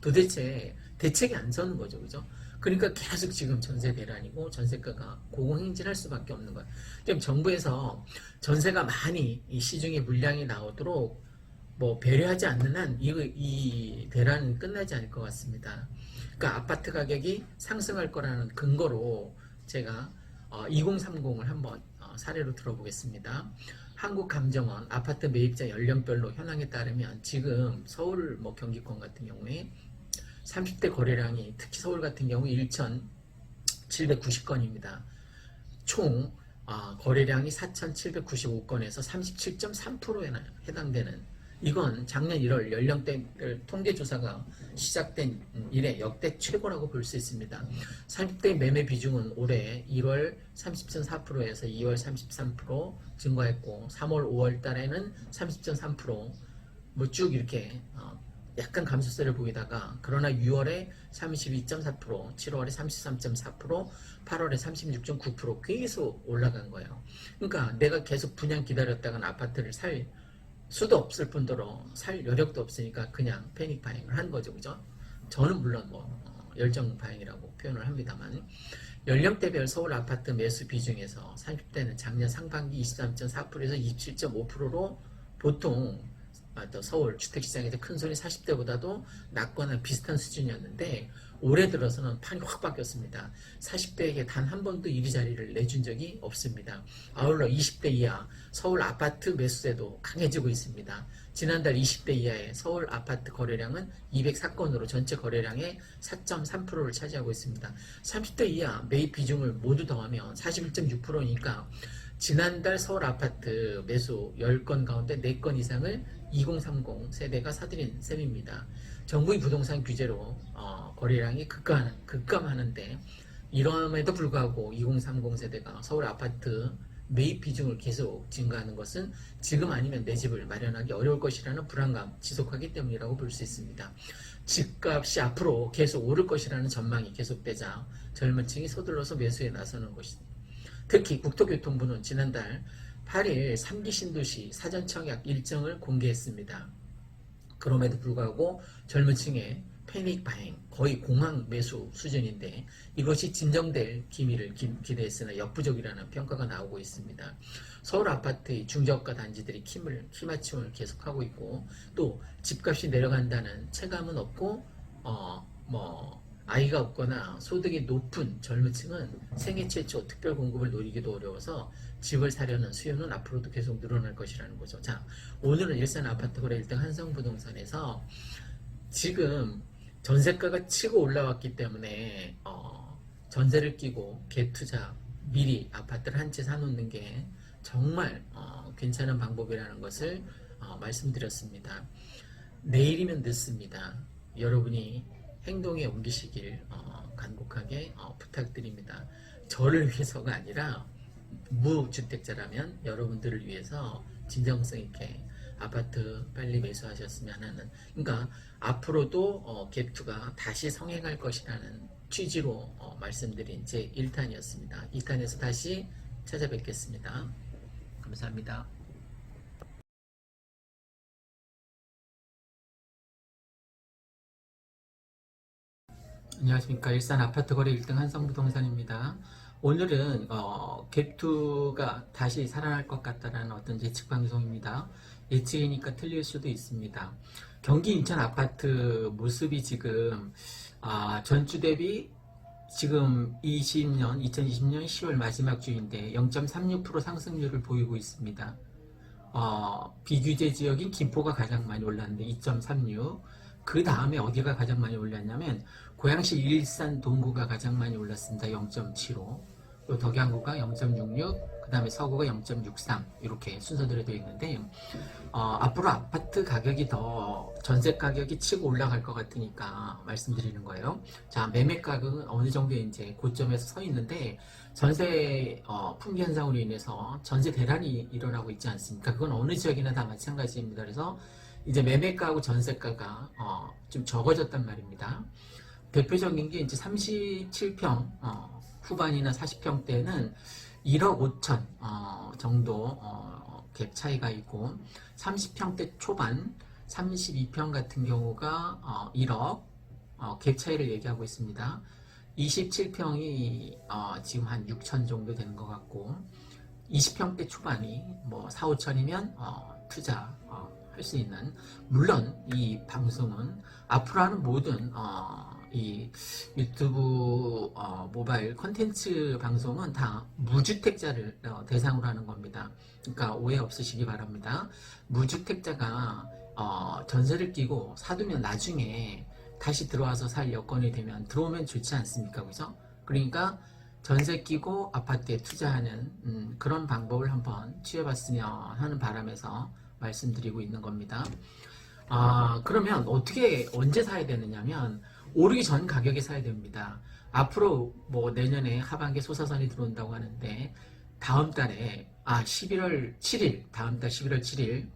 도대체 대책이 안 서는 거죠. 그죠? 그러니까 계속 지금 전세 대란이고 전세가가 고공행진할 수밖에 없는 거예요. 지금 정부에서 전세가 많이 이 시중에 물량이 나오도록 뭐 배려하지 않는 한 이 대란은 끝나지 않을 것 같습니다. 그러니까 아파트 가격이 상승할 거라는 근거로 제가 2030을 한번 사례로 들어보겠습니다. 한국감정원 아파트 매입자 연령별로 현황에 따르면 지금 서울 뭐 경기권 같은 경우에 30대 거래량이 특히 서울 같은 경우 1,790건입니다. 총 거래량이 4,795건에서 37.3%에 해당되는 이건 작년 1월 연령대별 통계조사가 시작된 이래 역대 최고라고 볼 수 있습니다. 30대 매매 비중은 올해 1월 30.4%에서 2월 33% 증가했고 3월 5월 달에는 30.3% 뭐 쭉 이렇게 약간 감소세를 보이다가 그러나 6월에 32.4%, 7월에 33.4%, 8월에 36.9% 계속 올라간 거예요. 그러니까 내가 계속 분양 기다렸다간 아파트를 살 수도 없을 뿐더러 살 여력도 없으니까 그냥 패닉 바잉을 한 거죠. 그죠? 저는 물론 뭐 열정 바잉이라고 표현을 합니다만 연령대별 서울 아파트 매수 비중에서 30대는 작년 상반기 23.4%에서 27.5%로 보통 또 서울 주택시장에서 큰 손이 40대보다도 낮거나 비슷한 수준이었는데 올해 들어서는 판이 확 바뀌었습니다. 40대에게 단 한 번도 이리자리를 내준 적이 없습니다. 아울러 20대 이하 서울 아파트 매수세도 강해지고 있습니다. 지난달 20대 이하의 서울 아파트 거래량은 204건으로 전체 거래량의 4.3%를 차지하고 있습니다. 30대 이하 매입 비중을 모두 더하면 41.6%니까 지난달 서울 아파트 매수 10건 가운데 4건 이상을 2030 세대가 사들인 셈입니다. 정부의 부동산 규제로 거래량이 급감하는데 이럼에도 불구하고 2030 세대가 서울 아파트 매입 비중을 계속 증가하는 것은 지금 아니면 내 집을 마련하기 어려울 것이라는 불안감 지속하기 때문이라고 볼 수 있습니다. 집값이 앞으로 계속 오를 것이라는 전망이 계속되자 젊은 층이 서둘러서 매수에 나서는 것입니다. 특히 국토교통부는 지난달 8일 3기 신도시 사전청약 일정을 공개했습니다. 그럼에도 불구하고 젊은 층의 패닉 바행, 거의 공황 매수 수준인데 이것이 진정될 기미를 기대했으나 역부족이라는 평가가 나오고 있습니다. 서울 아파트의 중저가 단지들이 키맞춤을 계속하고 있고 또 집값이 내려간다는 체감은 없고 아이가 없거나 소득이 높은 젊은 층은 생애 최초 특별 공급을 노리기도 어려워서 집을 사려는 수요는 앞으로도 계속 늘어날 것이라는 거죠. 자, 오늘은 일산 아파트 거래 1등 한성부동산에서 지금 전세가가 치고 올라왔기 때문에 전세를 끼고 갭투자 미리 아파트를 한 채 사놓는 게 정말 괜찮은 방법이라는 것을 말씀드렸습니다. 내일이면 늦습니다. 여러분이 행동에 옮기시길 간곡하게 부탁드립니다. 저를 위해서가 아니라 무주택자라면 여러분들을 위해서 진정성 있게 아파트 빨리 매수하셨으면 하는, 그러니까 앞으로도 갭투가 다시 성행할 것이라는 취지로 말씀드린 제 1탄이었습니다. 2탄에서 다시 찾아뵙겠습니다. 감사합니다. 안녕하십니까. 일산 아파트 거래 1등 한성부동산입니다. 오늘은 갭투가 다시 살아날 것 같다는 어떤 예측 방송입니다. 예측이니까 틀릴 수도 있습니다. 경기 인천 아파트 모습이 지금 전주 대비 지금 2020년 10월 마지막 주인데 0.36% 상승률을 보이고 있습니다. 비규제 지역인 김포가 가장 많이 올랐는데 2.36. 그 다음에 어디가 가장 많이 올랐냐면 고양시 일산 동구가 가장 많이 올랐습니다. 0.75. 그리고 덕양구가 0.66. 그 다음에 서구가 0.63. 이렇게 순서대로 되어 있는데 앞으로 아파트 가격이 더 전세 가격이 치고 올라갈 것 같으니까 말씀드리는 거예요. 자, 매매 가격은 어느 정도 이제 고점에서 서 있는데 전세 품귀 현상으로 인해서 전세 대란이 일어나고 있지 않습니까? 그건 어느 지역이나 다 마찬가지입니다. 그래서 이제 매매가하고 전세가가 좀 적어졌단 말입니다. 대표적인 게 이제 37평 후반이나 40평대는 1억 5천 정도 갭 차이가 있고 30평대 초반 32평 같은 경우가 1억 갭 차이를 얘기하고 있습니다. 27평이 지금 한 6천 정도 되는 것 같고 20평대 초반이 뭐 4, 5천이면 투자 할 수 있는, 물론 이 방송은 앞으로 하는 모든 이 유튜브 모바일 콘텐츠 방송은 다 무주택자를 대상으로 하는 겁니다. 그러니까 오해 없으시기 바랍니다. 무주택자가 전세를 끼고 사두면 나중에 다시 들어와서 살 여건이 되면 들어오면 좋지 않습니까? 그죠? 그러니까 전세 끼고 아파트에 투자하는 그런 방법을 한번 취해봤으면 하는 바람에서 말씀드리고 있는 겁니다. 그러면 어떻게 언제 사야 되느냐면 오르기 전 가격에 사야 됩니다. 앞으로 뭐 내년에 하반기에 소사선이 들어온다고 하는데 다음 달에 11월 7일 다음 달 11월 7일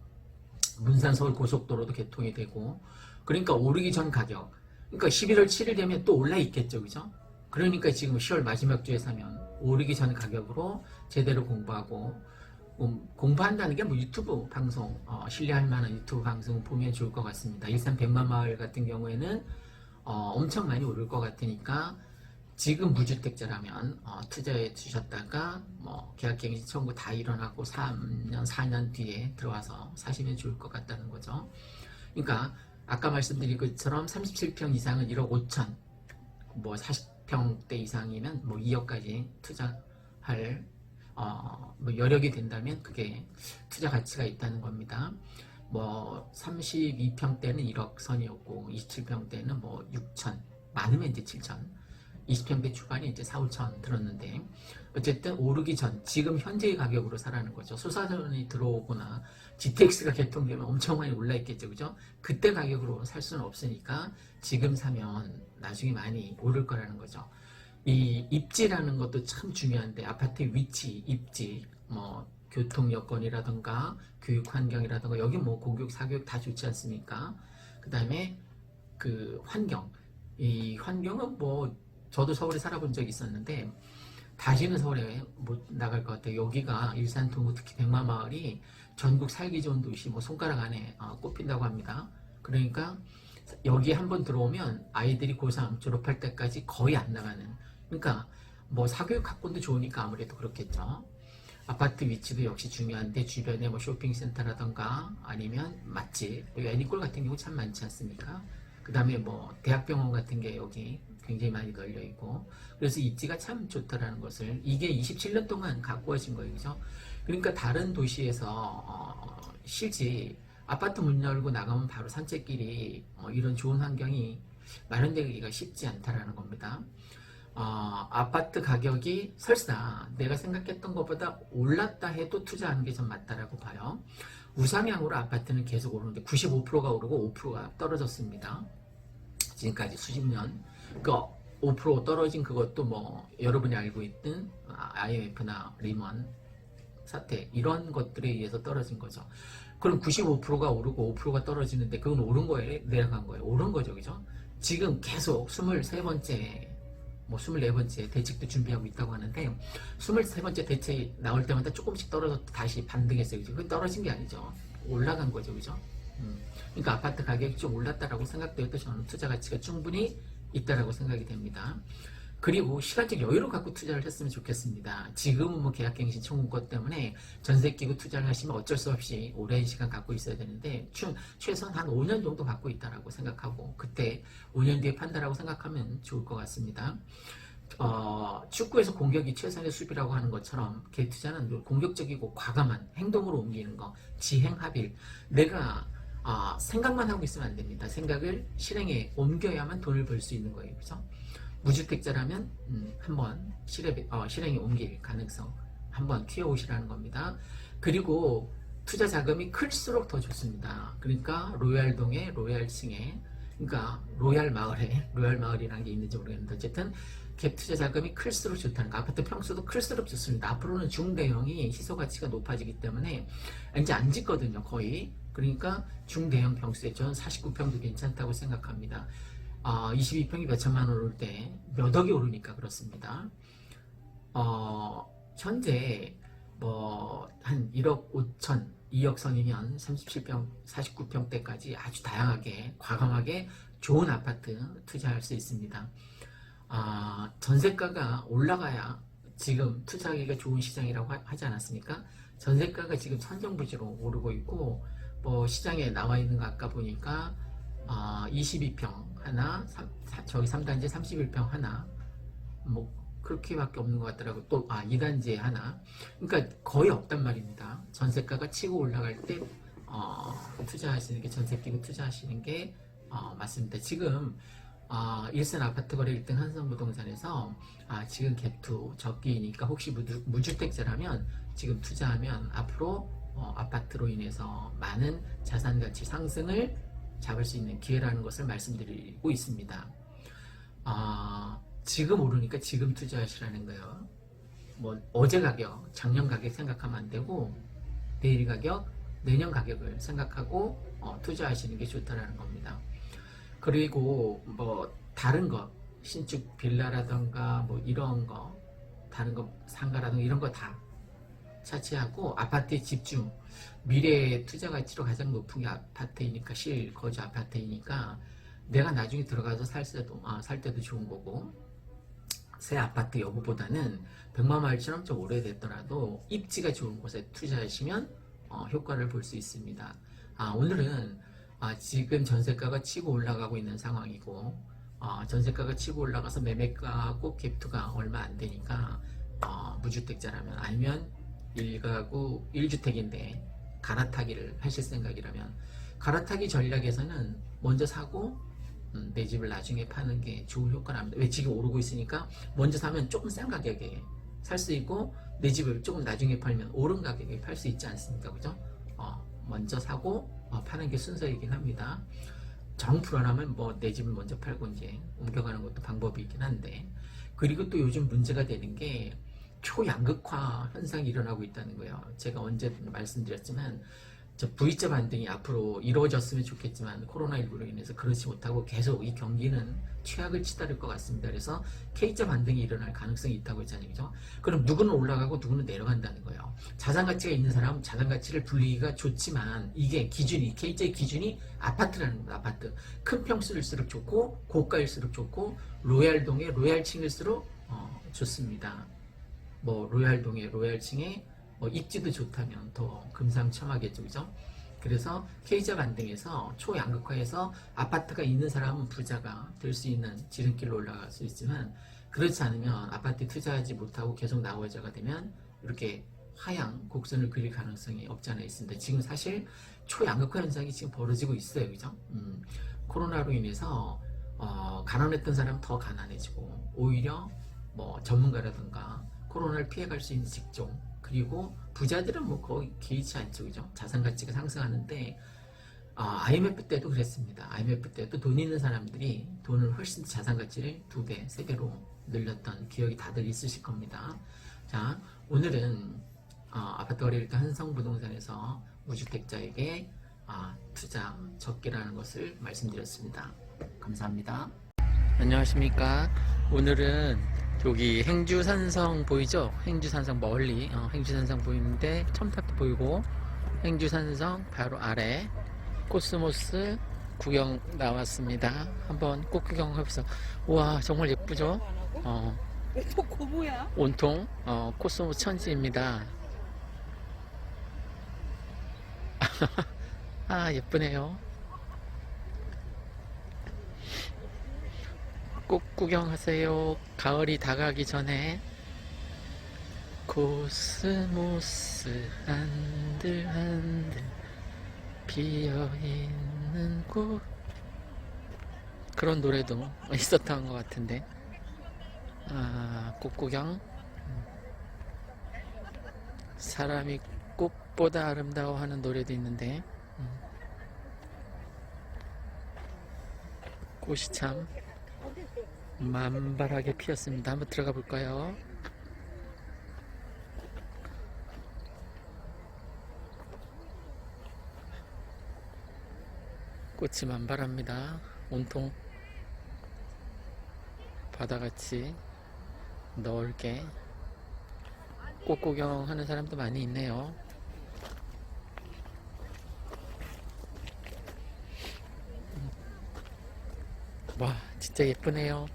문산 서울 고속도로도 개통이 되고, 그러니까 오르기 전 가격, 그러니까 11월 7일 되면 또 올라 있겠죠, 그죠? 그러니까 지금 10월 마지막 주에 사면 오르기 전 가격으로 제대로 공부하고, 공부한다는 게 뭐 유튜브 방송, 신뢰할 만한 유튜브 방송 보면 좋을 것 같습니다. 일산 백만마을 같은 경우에는 엄청 많이 오를 것 같으니까 지금 무주택자라면 투자해 주셨다가 뭐 계약갱신 청구 다 일어나고 3년 4년 뒤에 들어와서 사시면 좋을 것 같다는 거죠. 그러니까 아까 말씀드린 것처럼 37평 이상은 1억 5천, 뭐 40평대 이상이면 뭐 2억까지 투자할 뭐 여력이 된다면 그게 투자 가치가 있다는 겁니다. 뭐 32평대는 1억 선이었고 27평대는 뭐 6천, 많으면 이제 7천, 20평대 초반에 이제 4, 5천 들었는데 어쨌든 오르기 전 지금 현재의 가격으로 사라는 거죠. 소사전이 들어오거나 GTX가 개통되면 엄청 많이 올라 있겠죠, 그죠? 그때 가격으로 살 수는 없으니까 지금 사면 나중에 많이 오를 거라는 거죠. 이 입지라는 것도 참 중요한데 아파트의 위치, 입지, 뭐 교통 여건이라든가 교육 환경이라든가 여기 뭐 공교육, 사교육 다 좋지 않습니까? 그 다음에 그 환경, 이 환경은 뭐 저도 서울에 살아본 적이 있었는데 다시는 서울에 못 나갈 것 같아요. 여기가 일산, 동구, 특히 백마마을이 전국 살기 좋은 도시 뭐 손가락 안에 꼽힌다고 합니다. 그러니까 여기 한번 들어오면 아이들이 고3 졸업할 때까지 거의 안 나가는, 그러니까 뭐 사교육 학군도 좋으니까 아무래도 그렇겠죠. 아파트 위치도 역시 중요한데 주변에 뭐 쇼핑센터라던가 아니면 맛집, 여기 애니골 같은 경우 참 많지 않습니까? 그 다음에 뭐 대학병원 같은 게 여기 굉장히 많이 널려 있고, 그래서 입지가 참 좋다라는 것을 이게 27년 동안 가꾸어진 거예요, 그죠? 그러니까 다른 도시에서 실지 아파트 문 열고 나가면 바로 산책길이 이런 좋은 환경이 마련되기가 쉽지 않다라는 겁니다. 아파트 가격이 설사 내가 생각했던 것보다 올랐다 해도 투자하는 게 좀 맞다라고 봐요. 우상향으로 아파트는 계속 오르는데 95%가 오르고 5%가 떨어졌습니다. 지금까지 수십 년. 그 5% 떨어진 그것도 뭐 여러분이 알고 있던 IMF나 리먼 사태 이런 것들에 의해서 떨어진 거죠. 그럼 95%가 오르고 5%가 떨어지는데 그건 오른 거예요? 내려간 거예요? 오른 거죠, 그죠? 지금 계속 23번째 뭐 24번째 대책도 준비하고 있다고 하는데 23번째 대책 나올 때마다 조금씩 떨어져 다시 반등했어요. 그죠? 그건 떨어진 게 아니죠. 올라간 거죠, 그죠? 그러니까 아파트 가격이 좀 올랐다라고 생각되어도 저는 투자 가치가 충분히 있다라고 생각이 됩니다. 그리고 시간적 여유를 갖고 투자를 했으면 좋겠습니다. 지금은 뭐 계약갱신 청구권 때문에 전세 끼고 투자를 하시면 어쩔 수 없이 오랜 시간 갖고 있어야 되는데 최소한 한 5년 정도 갖고 있다라고 생각하고 그때 5년 뒤에 판다라고 생각하면 좋을 것 같습니다. 축구에서 공격이 최선의 수비라고 하는 것처럼 개투자는 공격적이고 과감한 행동으로 옮기는 거, 지행합일. 내가 생각만 하고 있으면 안 됩니다. 생각을 실행에 옮겨야만 돈을 벌 수 있는 거예요, 그죠? 무주택자라면 한번 실행에 옮길 가능성 한번 키워오시라는 겁니다. 그리고 투자 자금이 클수록 더 좋습니다. 그러니까 로얄동에 로얄층에, 그러니까 로얄 마을이라는 게 있는지 모르겠는데 어쨌든 갭 투자 자금이 클수록 좋다는 거. 아파트 평수도 클수록 좋습니다. 앞으로는 중대형이 희소 가치가 높아지기 때문에 이제 안 짓거든요, 거의. 그러니까 중대형 평수에 저는 49평도 괜찮다고 생각합니다. 22평이 몇 천만 원 오를 때 몇 억이 오르니까 그렇습니다. 현재 뭐 한 1억 5천, 2억 선이면 37평, 49평대까지 아주 다양하게 과감하게 좋은 아파트 투자할 수 있습니다. 전세가가 올라가야 지금 투자하기가 좋은 시장이라고 하지 않았습니까? 전세가가 지금 천정부지로 오르고 있고 뭐 시장에 나와 있는 거 아까 보니까 22평 하나, 저기 3단지 31평 하나, 뭐 그렇게밖에 없는 것 같더라고. 또 2단지에 하나. 그러니까 거의 없단 말입니다. 전세가가 치고 올라갈 때 투자하시는 게, 전세 끼고 투자하시는 게 맞습니다. 지금 일산 아파트 거래 1등 한성부동산에서 지금 갭투 적기니까 혹시 무주택자라면 지금 투자하면 앞으로 아파트로 인해서 많은 자산 가치 상승을 잡을 수 있는 기회라는 것을 말씀드리고 있습니다. 지금 오르니까 지금 투자하시라는 거예요. 뭐 어제 가격, 작년 가격 생각하면 안 되고 내일 가격, 내년 가격을 생각하고 투자하시는 게 좋다라는 겁니다. 그리고 뭐 다른 거, 신축 빌라라던가 뭐 이런 거, 다른 거 상가라던가 이런 거 다 차치하고 아파트에 집중. 미래의 투자 가치로 가장 높은 게 아파트이니까, 실거주 아파트이니까 내가 나중에 들어가서 살 때도 좋은 거고, 새 아파트 여부보다는 백마마을처럼 좀 오래됐더라도 입지가 좋은 곳에 투자하시면 효과를 볼 수 있습니다. 오늘은 지금 전세가가 치고 올라가고 있는 상황이고 전세가가 치고 올라가서 매매가하고 갭투가 얼마 안 되니까 무주택자라면, 아니면 1가구 1주택인데 갈아타기를 하실 생각이라면, 갈아타기 전략에서는 먼저 사고 내 집을 나중에 파는 게 좋은 효과를 합니다. 왜? 집이 오르고 있으니까 먼저 사면 조금 싼 가격에 살 수 있고, 내 집을 조금 나중에 팔면 오른 가격에 팔 수 있지 않습니까? 그죠? 먼저 사고 파는 게 순서이긴 합니다. 정 불안하면 뭐 내 집을 먼저 팔고 이제 옮겨가는 것도 방법이긴 한데, 그리고 또 요즘 문제가 되는 게 초양극화 현상이 일어나고 있다는 거예요. 제가 언제 말씀드렸지만, 저 V자 반등이 앞으로 이루어졌으면 좋겠지만 코로나19로 인해서 그렇지 못하고 계속 이 경기는 최악을 치달을 것 같습니다. 그래서 K자 반등이 일어날 가능성이 있다고 했잖아요. 그죠? 그럼 누구는 올라가고 누구는 내려간다는 거예요. 자산 가치가 있는 사람은 자산 가치를 불리기가 좋지만, 이게 기준이, K자의 기준이 아파트라는 겁니다. 아파트. 큰 평수일수록 좋고 고가일수록 좋고, 로얄동의 로얄층일수록 좋습니다. 뭐 로얄동의 로얄층에 입지도 좋다면 더 금상첨화겠죠. 그죠? 그래서 K자 반등에서 초양극화해서 아파트가 있는 사람은 부자가 될 수 있는 지름길로 올라갈 수 있지만, 그렇지 않으면 아파트에 투자하지 못하고 계속 나머지가 되면 이렇게 하향 곡선을 그릴 가능성이 없지 않아 있습니다. 지금 사실 초양극화 현상이 지금 벌어지고 있어요. 그죠? 코로나로 인해서 가난했던 사람은 더 가난해지고, 오히려 뭐 전문가라든가 코로나를 피해갈 수 있는 직종, 그리고 부자들은 뭐 거의 개의치 않죠. 그죠? 자산 가치가 상승하는데, IMF 때도 그랬습니다. IMF 때도 돈 있는 사람들이 돈을 훨씬 자산 가치를 2배, 3배로 늘렸던 기억이 다들 있으실 겁니다. 자, 오늘은 아파트 거래일 때 한성부동산에서 무주택자에게 투자 적게라는 것을 말씀드렸습니다. 감사합니다. 안녕하십니까. 오늘은 여기 행주산성 보이죠? 행주산성 멀리 행주산성 보이는데 첨탑도 보이고, 행주산성 바로 아래 코스모스 구경 나왔습니다. 한번 꼭 구경해보세요. 우와, 정말 예쁘죠? 왜 또 고모야? 온통 코스모스 천지입니다. 예쁘네요. 꼭 구경하세요. 가을이 다가기 전에. 코스모스 한들한들 피어있는 꽃, 그런 노래도 있었던 것 같은데. 꽃 구경. 사람이 꽃보다 아름다워 하는 노래도 있는데, 꽃이 참 만발하게 피었습니다. 한번 들어가 볼까요? 꽃이 만발합니다. 온통 바다같이 넓게 꽃 구경하는 사람도 많이 있네요. 와, 진짜 예쁘네요.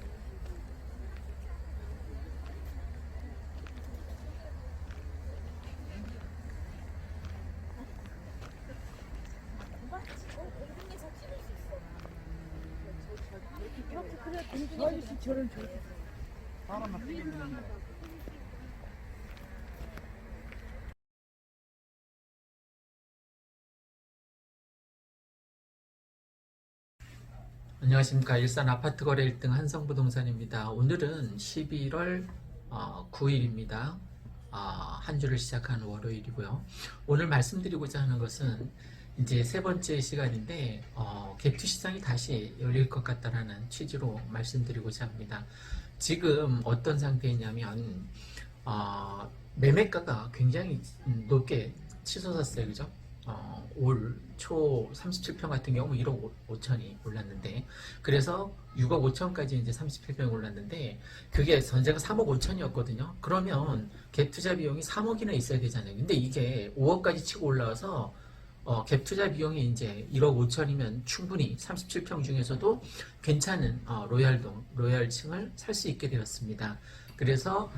안녕하십니까. 일산 아파트 거래 1등 한성부동산입니다. 오늘은 11월 9일입니다. 한 주를 시작한 월요일이고요. 오늘 말씀드리고자 하는 것은 이제 세 번째 시간인데, 갭투 시장이 다시 열릴 것 같다라는 취지로 말씀드리고자 합니다. 지금 어떤 상태이냐면, 매매가가 굉장히 높게 치솟았어요. 그죠? 올 초 37평 같은 경우 1억 5천이 올랐는데, 그래서 6억 5천까지 이제 37평이 올랐는데, 그게 전세가 3억 5천이었거든요. 그러면 갭 투자 비용이 3억이나 있어야 되잖아요. 근데 이게 5억까지 치고 올라와서 갭 투자 비용이 이제 1억 5천이면 충분히 37평 중에서도 괜찮은 로얄층을 살 수 있게 되었습니다. 그래서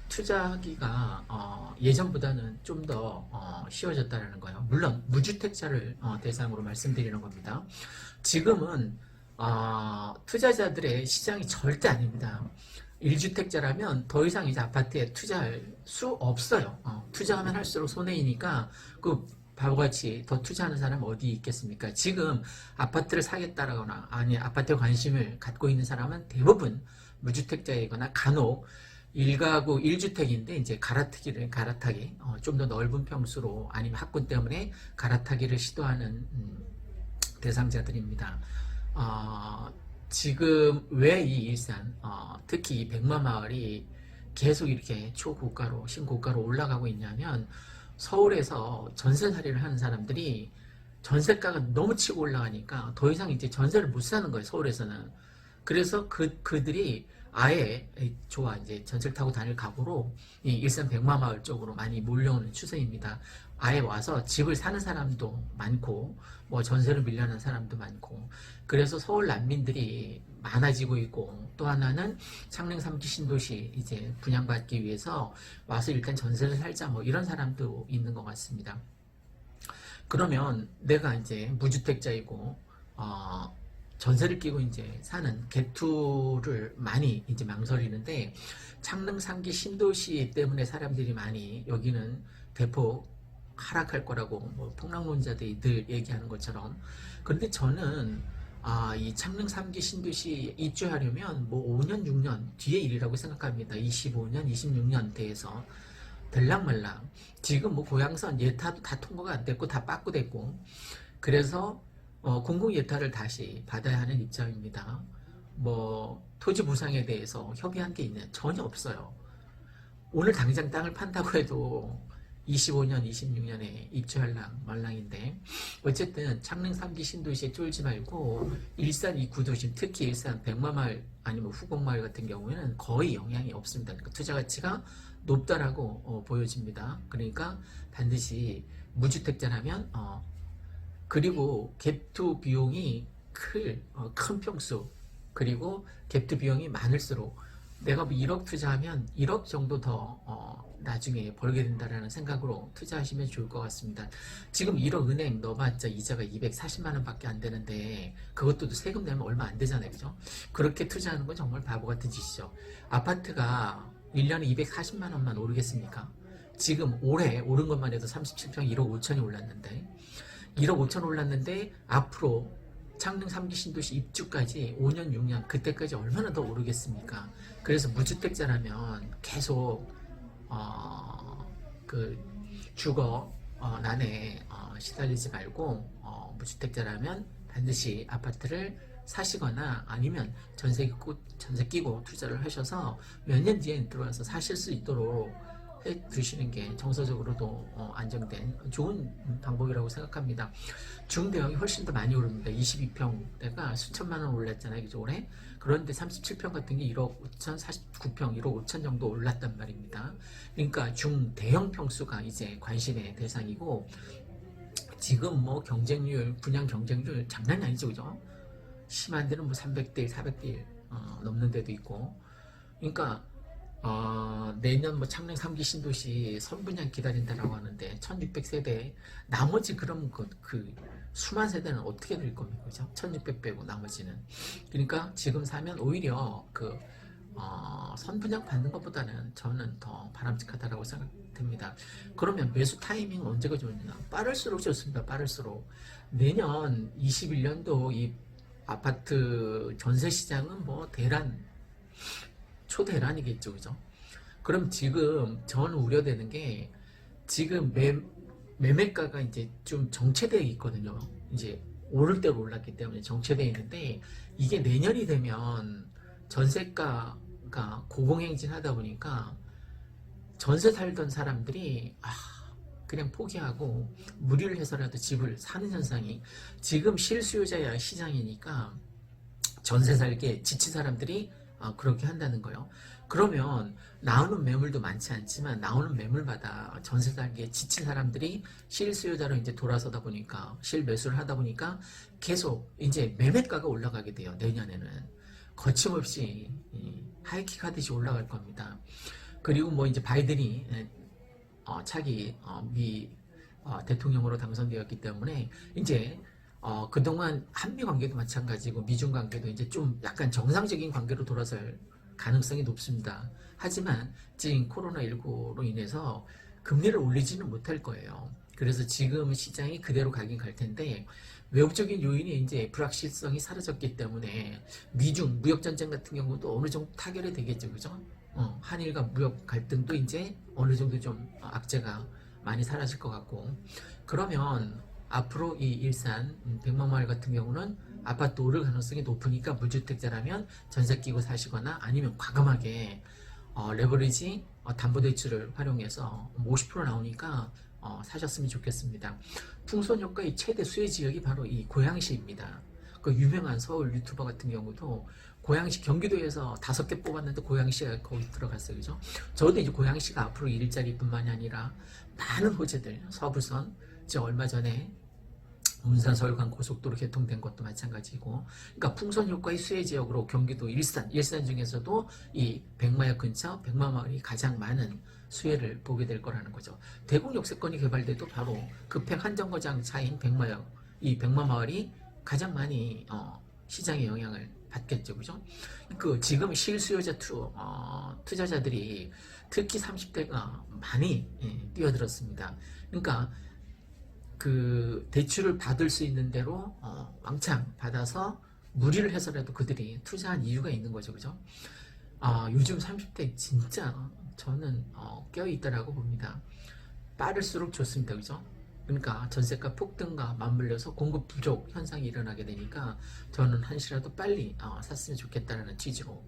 투자하기가 예전보다는 좀 더 쉬워졌다는 거예요. 물론 무주택자를 대상으로 말씀드리는 겁니다. 지금은 투자자들의 시장이 절대 아닙니다. 1주택자라면 더 이상 이제 아파트에 투자할 수 없어요. 투자하면 할수록 손해이니까 그 바보같이 더 투자하는 사람 어디 있겠습니까? 지금 아파트를 사겠다라거나 아니 아파트에 관심을 갖고 있는 사람은 대부분 무주택자이거나 간혹 1가구 1주택인데 이제 갈아타기 좀 더 넓은 평수로 아니면 학군 때문에 갈아타기를 시도하는 대상자들입니다. 지금 왜 이 일산 특히 이 백마마을이 계속 이렇게 초고가로 신고가로 올라가고 있냐면 서울에서 전세살이를 하는 사람들이 전세가가 너무 치고 올라가니까 더 이상 이제 전세를 못 사는 거예요, 서울에서는. 그래서 그들이 아예 좋아 이제 전철 타고 다닐 각오로 이 일산 백마마을 쪽으로 많이 몰려오는 추세입니다. 아예 와서 집을 사는 사람도 많고 뭐 전세를 밀려는 사람도 많고 그래서 서울 난민들이 많아지고 있고 또 하나는 창릉 3기 신도시 이제 분양받기 위해서 와서 일단 전세를 살자 뭐 이런 사람도 있는 것 같습니다. 그러면 내가 이제 무주택자이고 전세를 끼고 이제 사는 개투를 많이 이제 망설이는데 창릉 3기 신도시 때문에 사람들이 많이 여기는 대폭 하락할 거라고 뭐 폭락론자들이 늘 얘기하는 것처럼. 그런데 저는 이 창릉 3기 신도시 입주하려면 뭐 5년 6년 뒤의 일이라고 생각합니다. 25년 26년 대에서 들락말락 지금 뭐 고양선 예타도 다 통과가 안 됐고 다 빠꾸됐고 그래서 공공 예타를 다시 받아야 하는 입장입니다. 뭐 토지 보상에 대해서 협의한 게 있냐 전혀 없어요. 오늘 당장 땅을 판다고 해도 25년, 26년에 입주할랑 말랑인데 어쨌든 창릉 3기 신도시에 쫄지 말고 일산 이 구도심 특히 일산 백마마을 아니면 후곡마을 같은 경우에는 거의 영향이 없습니다. 그러니까 투자 가치가 높다라고 보여집니다. 그러니까 반드시 무주택자라면 그리고 갭투 비용이 큰 평수 그리고 갭투 비용이 많을수록 내가 뭐 1억 투자하면 1억 정도 더 나중에 벌게 된다라는 생각으로 투자하시면 좋을 것 같습니다. 지금 1억 은행 넣어봤자 이자가 240만 원밖에 안 되는데 그것도 세금 내면 얼마 안 되잖아요. 그죠? 그렇게 투자하는 건 정말 바보 같은 짓이죠. 아파트가 1년에 240만 원만 오르겠습니까? 지금 올해 오른 것만 해도 37평 1억 5천이 올랐는데 1억 5천 올랐는데 앞으로 창릉 3기 신도시 입주까지 5년 6년 그때까지 얼마나 더 오르겠습니까? 그래서 무주택자라면 계속 주거 난에 시달리지 말고 무주택자라면 반드시 아파트를 사시거나 아니면 전세 끼고 투자를 하셔서 몇 년 뒤에 들어와서 사실 수 있도록 해 두시는 게 정서적으로도 안정된 좋은 방법이라고 생각합니다. 중대형이 훨씬 더 많이 오릅니다. 22평대가 수천만 원 올랐잖아요. 그죠? 올해? 그런데 37평 같은 게 1억 5천, 49평 1억 5천 정도 올랐단 말입니다. 그러니까 중대형 평수가 이제 관심의 대상이고 지금 뭐 경쟁률, 분양 경쟁률 장난이 아니죠. 그죠? 심한 데는 뭐 300대 1, 400대 1 넘는 데도 있고 그러니까 내년 뭐 창릉 3기 신도시 선분양 기다린다라고 하는데 1600세대 나머지 그럼 그 수만 세대는 어떻게 될 겁니까? 그죠? 1600 빼고 나머지는 그러니까 지금 사면 오히려 선분양 받는 것보다는 저는 더 바람직하다라고 생각됩니다. 그러면 매수 타이밍은 언제가 좋느냐? 빠를수록 좋습니다. 빠를수록 내년 21년도 이 아파트 전세 시장은 뭐 초대란이겠죠, 그죠? 그럼 지금 저는 우려되는 게 지금 매매가가 이제 좀 정체되어 있거든요. 이제 오를 대로 올랐기 때문에 정체되어 있는데 이게 내년이 되면 전세가가 고공행진하다 보니까 전세 살던 사람들이 그냥 포기하고 무리를 해서라도 집을 사는 현상이 지금 실수요자야 시장이니까 전세 살기에 지친 사람들이 그렇게 한다는 거예요. 그러면 나오는 매물도 많지 않지만 나오는 매물마다 전세 살기에 지친 사람들이 실수요자로 이제 돌아서다 보니까 실매수를 하다 보니까 계속 이제 매매가가 올라가게 돼요. 내년에는 거침없이 하이킥 하듯이 올라갈 겁니다. 그리고 뭐 이제 바이든이 차기 미 대통령으로 당선되었기 때문에 이제 그동안 한미 관계도 마찬가지고 미중 관계도 이제 좀 약간 정상적인 관계로 돌아설 가능성이 높습니다. 하지만 지금 코로나19로 인해서 금리를 올리지는 못할 거예요. 그래서 지금 시장이 그대로 가긴 갈 텐데 외부적인 요인이 이제 불확실성이 사라졌기 때문에 미중 무역 전쟁 같은 경우도 어느 정도 타결이 되겠죠, 그죠? 한일과 무역 갈등도 이제 어느 정도 좀 악재가 많이 사라질 것 같고 그러면 앞으로 이 일산 백만마을 같은 경우는 아파트 오를 가능성이 높으니까 무주택자라면 전세 끼고 사시거나 아니면 과감하게 레버리지 담보대출을 활용해서 50% 나오니까 사셨으면 좋겠습니다. 풍선 효과의 최대 수혜 지역이 바로 이 고양시입니다. 그 유명한 서울 유튜버 같은 경우도 고양시 경기도에서 5개 뽑았는데 고양시가 거기 들어갔어요. 그죠? 저도 이제 고양시가 앞으로 일자리뿐만이 아니라 많은 호재들, 서부선, 저 얼마 전에 운산 서울간 고속도로 개통된 것도 마찬가지고, 그러니까 풍선 효과의 수혜 지역으로 경기도 일산 중에서도 이 백마역 근처 백마마을이 가장 많은 수혜를 보게 될 거라는 거죠. 대곡 역세권이 개발돼도 바로 급행 한 정거장 차인 백마역, 이 백마마을이 가장 많이 시장의 영향을 받겠죠, 그죠? 그 지금 실수요자 투자자들이 특히 30대가 많이 뛰어들었습니다. 그러니까 그 대출을 받을 수 있는 대로 왕창 받아서 무리를 해서라도 그들이 투자한 이유가 있는 거죠, 그죠? 요즘 30대 진짜 저는 껴 있다라고 봅니다. 빠를수록 좋습니다, 그죠? 그러니까 전세가 폭등과 맞물려서 공급 부족 현상이 일어나게 되니까 저는 한시라도 빨리 샀으면 좋겠다는 취지로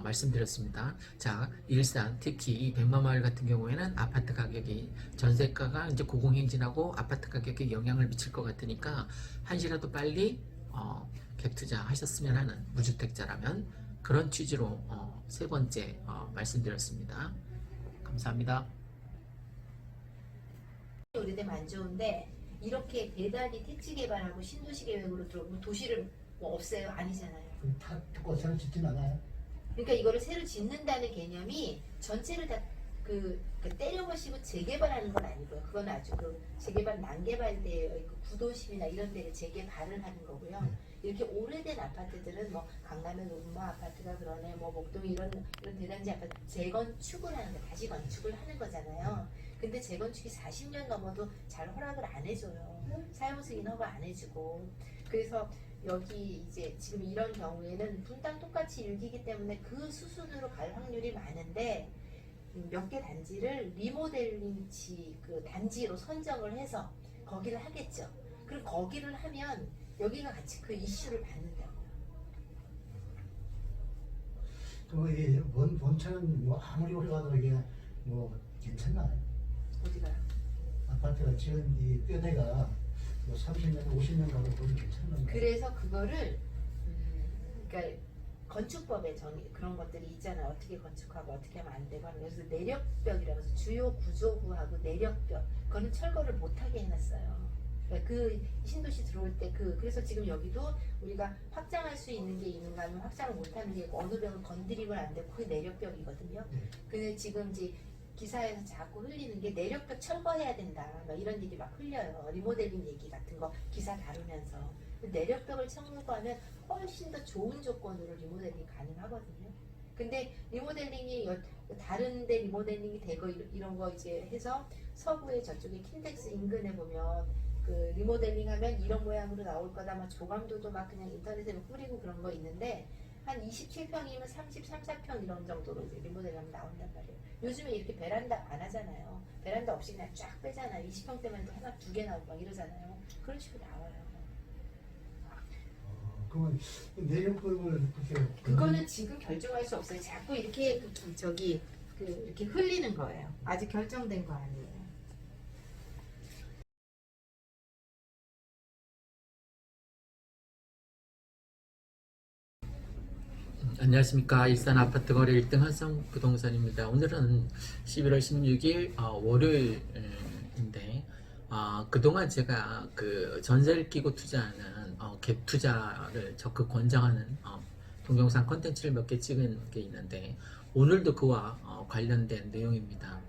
말씀드렸습니다. 자, 일산 특히 이 백마마을 같은 경우에는 아파트 가격이 전세가가 이제 고공행진하고 아파트 가격에 영향을 미칠 것 같으니까 한시라도 빨리 갭 투자하셨으면 하는 무주택자라면 그런 취지로 세 번째 말씀드렸습니다. 감사합니다. 오래되면 안 좋은데 이렇게 대단히 택지 개발하고 신도시 계획으로 들어오면 도시를 뭐 없애요? 아니잖아요. 다 듣고 새로 짓진 않아요. 그러니까 이거를 새로 짓는다는 개념이 전체를 다 때려버시고 재개발하는 건 아니고요. 그건 아주 그 재개발 난개발대의 그 구도심이나 이런 데를 재개발을 하는 거고요. 이렇게 오래된 아파트들은 뭐 강남의 노분마 아파트가 그러네, 뭐 목동 이런 대단지 아파트 재건축을 하는 거, 다시 건축을 하는 거잖아요. 근데 재건축이 40년 넘어도 잘 허락을 안 해줘요. 사용 승인 허가 안 해주고. 그래서 여기 이제 지금 이런 경우에는 분당 똑같이 일기이기 때문에 그 수순으로 갈 확률이 많은데 몇 개 단지를 리모델링 그 단지로 선정을 해서 거기를 하겠죠. 그리고 거기를 하면 여기가 같이 그 이슈를 받는다고요. 그이 본차는 뭐 아무리 오래 가도 이게 뭐 괜찮나요? 어디가요? 아파트가 지금 이 뼈대가 뭐 30년, 50년 가도 그건 괜찮나요? 그래서 그거를 그러니까 건축법에 그런 것들이 있잖아요. 어떻게 건축하고 어떻게 하면 안 되고 하는 거. 그래서 내력벽이라고 해서 주요 구조부하고 내력벽 그거는 철거를 못하게 해놨어요. 그러니까 그 신도시 들어올 때 그래서 지금 여기도 우리가 확장할 수 있는 게 있는가 하면 확장을 못하는 게 있고 어느 벽은 건드리면 안 되고 그게 내력벽이거든요. 근데 지금 이제 기사에서 자꾸 흘리는 게 내력벽 철거해야 된다 막 이런 일이 막 흘려요. 리모델링 얘기 같은 거 기사 다루면서 내력벽을 청구하면 훨씬 더 좋은 조건으로 리모델링이 가능하거든요. 근데 리모델링이 다른 데 리모델링이 되고 이런 거 이제 해서 서구의 저쪽에 킨텍스 인근에 보면 그 리모델링 하면 이런 모양으로 나올 거다 막 조감도도 막 그냥 인터넷에 뿌리고 그런 거 있는데 한 27평이면 33, 4평 이런 정도로 이제 리모델링 하면 나온단 말이에요. 요즘에 이렇게 베란다 안 하잖아요. 베란다 없이 그냥 쫙 빼잖아요. 20평대만 하나, 2개 나오고 막 이러잖아요. 그런 식으로 나와요. 그러면 내력법을 그렇게 그거는 지금 결정할 수 없어요. 자꾸 이렇게 이렇게 흘리는 거예요. 아직 결정된 거 아니에요. 안녕하십니까. 일산 아파트 거래 1등 한성 부동산입니다. 오늘은 11월 16일 월요일인데 그동안 제가 그 전세를 끼고 투자하는 갭 투자를 적극 권장하는 동영상 컨텐츠를 몇 개 찍은 게 있는데 오늘도 그와 관련된 내용입니다.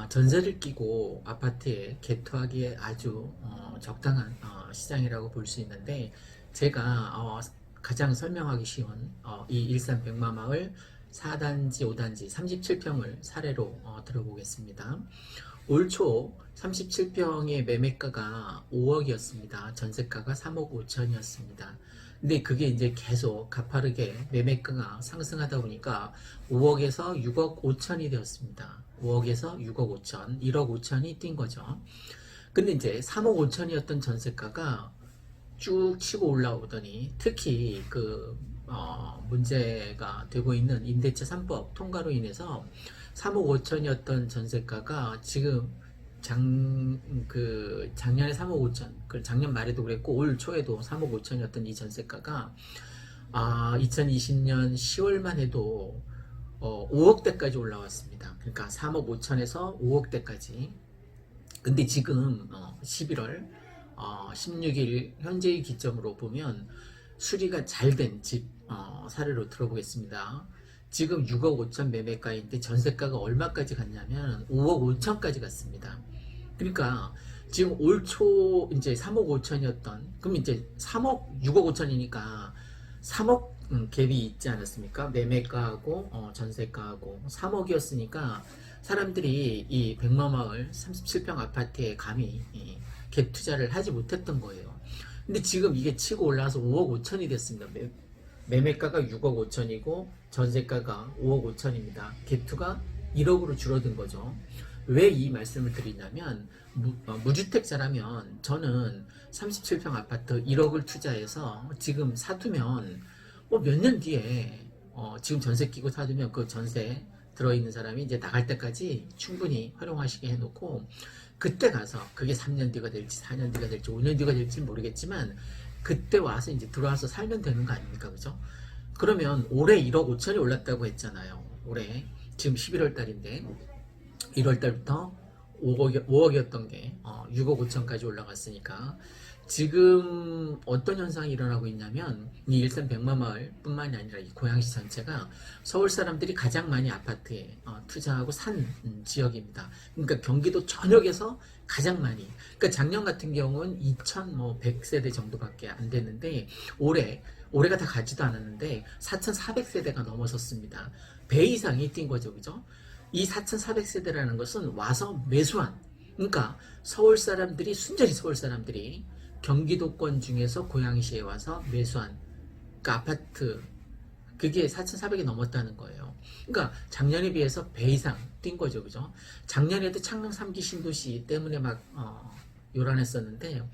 전세를 끼고 아파트에 개토하기에 아주 적당한 시장이라고 볼 수 있는데, 제가 가장 설명하기 쉬운 이 일산 백마마을 4단지, 5단지 37평을 사례로 들어보겠습니다. 올 초 37평의 매매가가 5억이었습니다. 전세가가 3억 5천이었습니다. 근데 그게 이제 계속 가파르게 매매가가 상승하다 보니까 5억에서 6억 5천이 되었습니다. 5억에서 6억 5천, 1억 5천이 뛴 거죠. 근데 이제 3억 5천이었던 전세가가 쭉 치고 올라오더니, 특히 문제가 되고 있는 임대차 3법 통과로 인해서 3억 5천이었던 전세가가 지금 작년에 3억 5천, 작년 말에도 그랬고 올 초에도 3억 5천이었던 이 전세가가 2020년 10월만 해도 5억대까지 올라왔습니다. 그러니까 3억 5천에서 5억대까지. 근데 지금 11월 16일 현재의 기점으로 보면 수리가 잘 된 집 사례로 들어보겠습니다. 지금 6억 5천 매매가인데 전세가가 얼마까지 갔냐면 5억 5천까지 갔습니다. 그러니까 지금 올 초 이제 3억 5천이었던, 그럼 이제 3억 6억 5천이니까 3억 갭이 있지 않았습니까? 매매가하고 전세가하고 3억이었으니까 사람들이 이 백마마을 37평 아파트에 감히 갭 투자를 하지 못했던 거예요. 근데 지금 이게 치고 올라와서 5억 5천이 됐습니다. 매매가가 6억 5천이고 전세가가 5억 5천입니다. 갭투가 1억으로 줄어든 거죠. 왜 이 말씀을 드리냐면, 무주택자라면 저는 37평 아파트 1억을 투자해서 지금 사두면 몇 년 뒤에 지금 전세 끼고 사두면 그 전세 들어있는 사람이 이제 나갈 때까지 충분히 활용하시게 해놓고, 그때 가서 그게 3년 뒤가 될지 4년 뒤가 될지 5년 뒤가 될지 모르겠지만 그때 와서 이제 들어와서 살면 되는 거 아닙니까? 그죠? 그러면 올해 1억 5천이 올랐다고 했잖아요. 올해 지금 11월 달인데 1월 달부터 5억이었던 게 6억 5천까지 올라갔으니까, 지금 어떤 현상이 일어나고 있냐면, 이 일산 백마마을 뿐만이 아니라 이 고양시 전체가 서울 사람들이 가장 많이 아파트에 투자하고 산 지역입니다. 그러니까 경기도 전역에서 가장 많이. 그러니까 작년 같은 경우는 2,100세대 정도밖에 안 됐는데, 올해가 다 가지도 않았는데 4,400세대가 넘어섰습니다. 배 이상이 뛴 거죠, 그죠? 이 4,400세대라는 것은 와서 매수한, 그러니까 서울 사람들이, 순전히 서울 사람들이 경기도권 중에서 고양시에 와서 매수한 그 아파트, 그게 4,400이 넘었다는 거예요. 그러니까 작년에 비해서 배 이상 뛴 거죠, 그죠? 작년에도 창릉 3기 신도시 때문에 막 요란했었는데,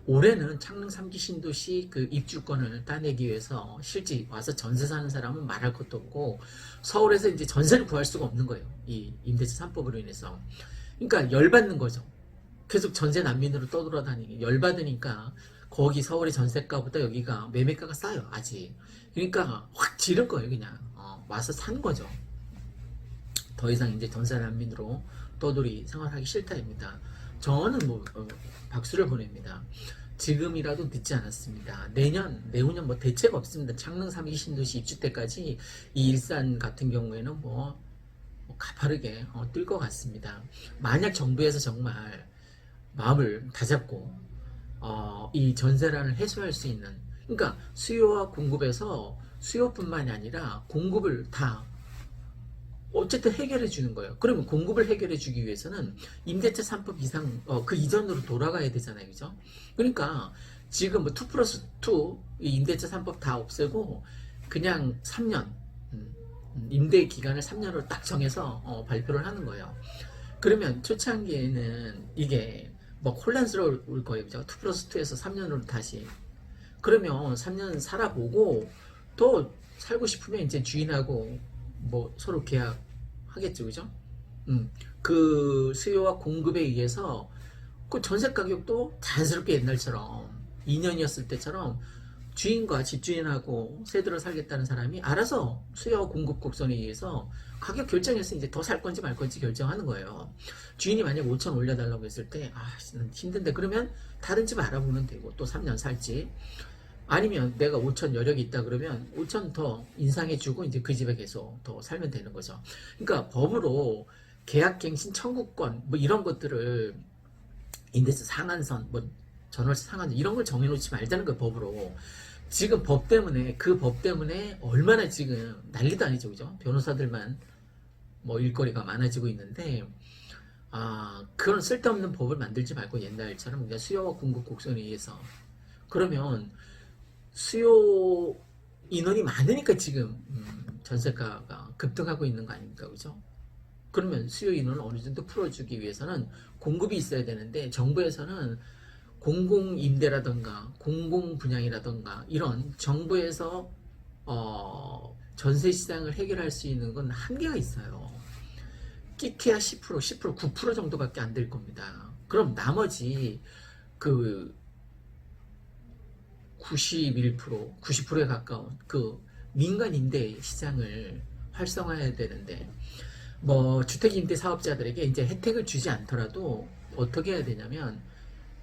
올해는 창릉 3기 신도시 그 입주권을 따내기 위해서 실제 와서 전세 사는 사람은 말할 것도 없고, 서울에서 이제 전세를 구할 수가 없는 거예요, 이 임대차 3법으로 인해서. 그러니까 열받는 거죠. 계속 전세 난민으로 떠돌아다니기 열받으니까 거기 서울의 전세가보다 여기가 매매가가 싸요, 아직. 그러니까 확 지른 거예요, 그냥. 와서 산 거죠. 더 이상 이제 전세 난민으로 떠돌이 생활하기 싫다입니다. 저는 박수를 보냅니다. 지금이라도 늦지 않았습니다. 내후년 대책 없습니다. 창릉 3기 신도시 입주 때까지 이 일산 같은 경우에는 가파르게 뜰 것 같습니다. 만약 정부에서 정말 마음을 다잡고 이 전세난을 해소할 수 있는, 그러니까 수요와 공급에서 수요뿐만이 아니라 공급을 다 어쨌든 해결해 주는 거예요. 그러면 공급을 해결해 주기 위해서는 임대차 3법 이상 그 이전으로 돌아가야 되잖아요, 그죠? 그러니까 지금 2+2 임대차 3법 다 없애고 그냥 3년 임대 기간을 3년으로 딱 정해서 발표를 하는 거예요. 그러면 초창기에는 이게 혼란스러울 거예요, 그죠? 2+2에서 3년으로 다시. 그러면 3년 살아보고 또 살고 싶으면 이제 주인하고 서로 계약하겠죠, 그죠? 그 수요와 공급에 의해서 그 전세 가격도 자연스럽게 옛날처럼 2년이었을 때처럼 주인과 집주인하고 새 들어 살겠다는 사람이 알아서 수요와 공급 곡선에 의해서 가격 결정해서 이제 더 살 건지 말 건지 결정하는 거예요. 주인이 만약 5천 올려달라고 했을 때 힘든데, 그러면 다른 집 알아보면 되고 또 3년 살지, 아니면 내가 5천 여력이 있다 그러면 5천 더 인상해주고 이제 그 집에 계속 더 살면 되는 거죠. 그러니까 법으로 계약갱신 청구권 뭐 이런 것들을 임대차 상한선 뭐 전월세 상한선 이런 걸 정해놓지 말자는 거 법으로. 지금 법 때문에 그 법 때문에 얼마나 지금 난리도 아니죠, 그죠? 변호사들만 뭐 일거리가 많아지고 있는데 그런 쓸데없는 법을 만들지 말고 옛날처럼 그냥 수요와 공급 곡선에 의해서. 그러면 수요 인원이 많으니까 지금 전세가가 급등하고 있는 거 아닙니까, 그죠? 그러면 수요 인원을 어느 정도 풀어주기 위해서는 공급이 있어야 되는데 정부에서는 공공임대라든가 공공분양이라든가 이런 정부에서 전세 시장을 해결할 수 있는 건 한계가 있어요. 끼케야 10%, 9% 정도밖에 안 될 겁니다. 그럼 나머지 그 91%, 90%에 가까운 그 민간 임대 시장을 활성화해야 되는데 뭐 주택임대 사업자들에게 이제 혜택을 주지 않더라도 어떻게 해야 되냐면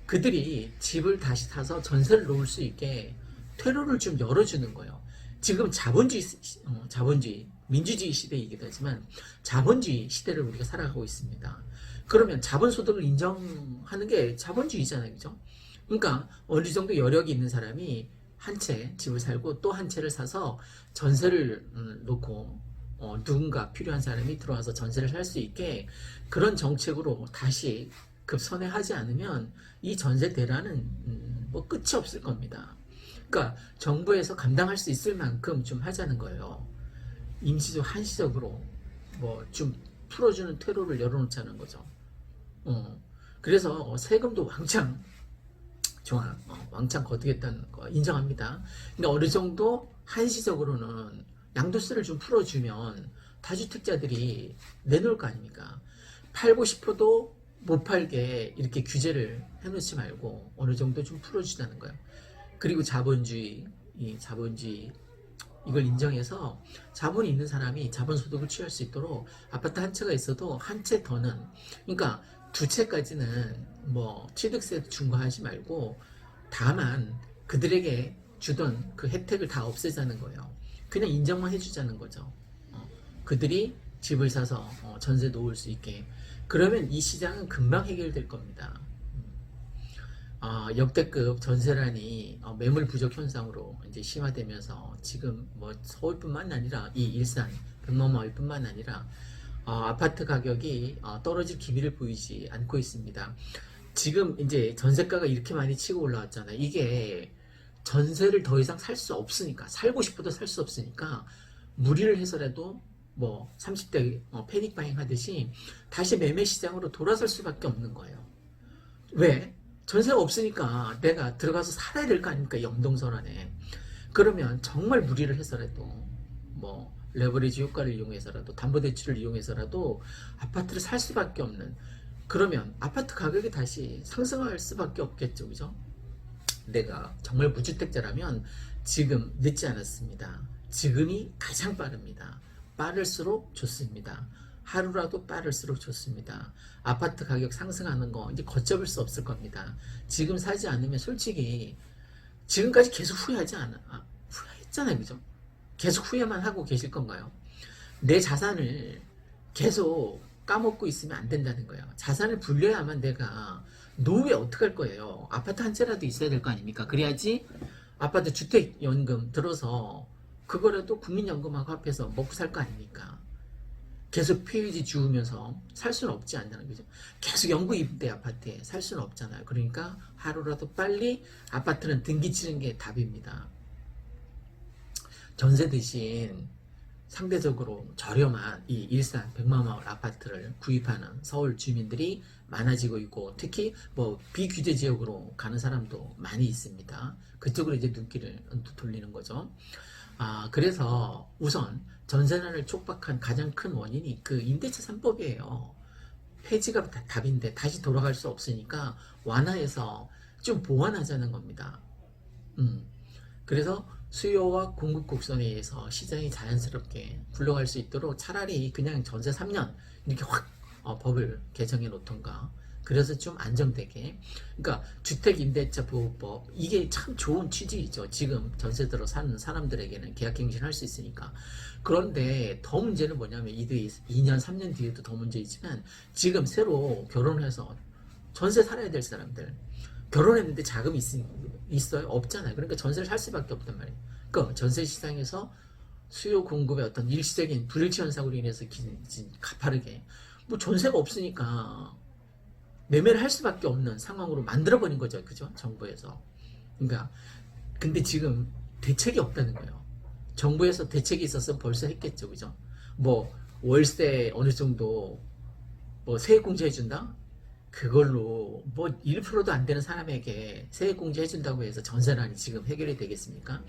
그들이 집을 다시 사서 전세를 놓을 수 있게 퇴로를 좀 열어주는 거예요. 지금 자본주의, 민주주의 시대이기도 하지만 자본주의 시대를 우리가 살아가고 있습니다. 그러면 자본소득을 인정하는 게 자본주의잖아요, 그죠? 그러니까 어느 정도 여력이 있는 사람이 한 채 집을 살고 또 한 채를 사서 전세를 놓고 누군가 필요한 사람이 들어와서 전세를 살 수 있게 그런 정책으로 다시 급선회하지 않으면 이 전세 대란은 뭐 끝이 없을 겁니다. 그러니까 정부에서 감당할 수 있을 만큼 좀 하자는 거예요. 임시적 한시적으로 뭐 좀 풀어주는 퇴로를 열어놓자는 거죠. 그래서 세금도 왕창 왕창 거두겠다는 거 인정합니다. 근데 어느 정도 한시적으로는 양도세를 좀 풀어주면 다주택자들이 내놓을 거 아닙니까? 팔고 싶어도 못 팔게 이렇게 규제를 해놓지 말고 어느 정도 좀 풀어주자는 거예요. 그리고 자본주의 이걸 인정해서 자본이 있는 사람이 자본소득을 취할 수 있도록 아파트 한 채가 있어도 한 채 더는, 그러니까 두 채까지는 뭐 취득세 중과하지 말고 다만 그들에게 주던 그 혜택을 다 없애자는 거예요. 그냥 인정만 해주자는 거죠. 그들이 집을 사서 전세 놓을 수 있게. 그러면 이 시장은 금방 해결될 겁니다. 역대급 전세난이 매물 부족 현상으로 이제 심화되면서 지금 뭐 서울뿐만 아니라 이 일산, 백마마을뿐만 아니라 아파트 가격이 떨어질 기미를 보이지 않고 있습니다. 지금 이제 전세가가 이렇게 많이 치고 올라왔잖아요. 이게 전세를 더 이상 살 수 없으니까, 살고 싶어도 살 수 없으니까 무리를 해서라도 뭐 30대 패닉바잉 하듯이 다시 매매 시장으로 돌아설 수밖에 없는 거예요. 왜? 전세가 없으니까 내가 들어가서 살아야 될 거 아닙니까? 연동선 안에. 그러면 정말 무리를 해서라도 뭐 레버리지 효과를 이용해서라도 담보대출을 이용해서라도 아파트를 살 수밖에 없는, 그러면 아파트 가격이 다시 상승할 수밖에 없겠죠, 그죠? 내가 정말 무주택자라면 지금 늦지 않았습니다. 지금이 가장 빠릅니다. 빠를수록 좋습니다. 하루라도 빠를수록 좋습니다. 아파트 가격 상승하는 거 이제 걷잡을 수 없을 겁니다. 지금 사지 않으면 솔직히 지금까지 계속 후회했잖아요, 그죠? 계속 후회만 하고 계실 건가요? 내 자산을 계속 까먹고 있으면 안 된다는 거예요. 자산을 불려야만 내가 노후에 어떡할 거예요. 아파트 한 채라도 있어야 될 거 아닙니까? 그래야지 아파트 주택연금 들어서 그거라도 국민연금하고 합해서 먹고 살 거 아닙니까? 계속 폐유지 주우면서 살 수는 없지 않나는 거죠. 계속 영구 임대 아파트에 살 수는 없잖아요. 그러니까 하루라도 빨리 아파트는 등기 치는 게 답입니다. 전세 대신 상대적으로 저렴한 이 일산 백마마을 아파트를 구입하는 서울 주민들이 많아지고 있고, 특히 뭐 비규제 지역으로 가는 사람도 많이 있습니다. 그쪽으로 이제 눈길을 돌리는 거죠. 그래서 우선 전세난을 촉박한 가장 큰 원인이 그 임대차 3법이에요. 폐지가 답인데 다시 돌아갈 수 없으니까 완화해서 좀 보완하자는 겁니다. 그래서 수요와 공급 곡선에 의해서 시장이 자연스럽게 굴러갈 수 있도록 차라리 그냥 전세 3년 이렇게 확 법을 개정해 놓던가, 그래서 좀 안정되게. 그러니까 주택임대차 보호법 이게 참 좋은 취지이죠. 지금 전세 들어 사는 사람들에게는 계약갱신할 수 있으니까. 그런데 더 문제는 뭐냐면 이 뒤에 2년 3년 뒤에도 더 문제이지만 지금 새로 결혼해서 전세 살아야 될 사람들 결혼했는데 자금이 있어요? 없잖아요. 그러니까 전세를 살 수밖에 없단 말이에요. 그러니까 전세 시장에서 수요 공급의 어떤 일시적인 불일치 현상으로 인해서 가파르게 뭐 전세가 없으니까 매매를 할 수밖에 없는 상황으로 만들어버린 거죠. 그죠? 정부에서. 그러니까 근데 지금 대책이 없다는 거예요. 정부에서 대책이 있었으면 벌써 했겠죠. 그죠? 뭐 월세 어느 정도 뭐 세액공제 해준다? 그걸로 뭐 1%도 안 되는 사람에게 세액공제 해준다고 해서 전세난이 지금 해결이 되겠습니까?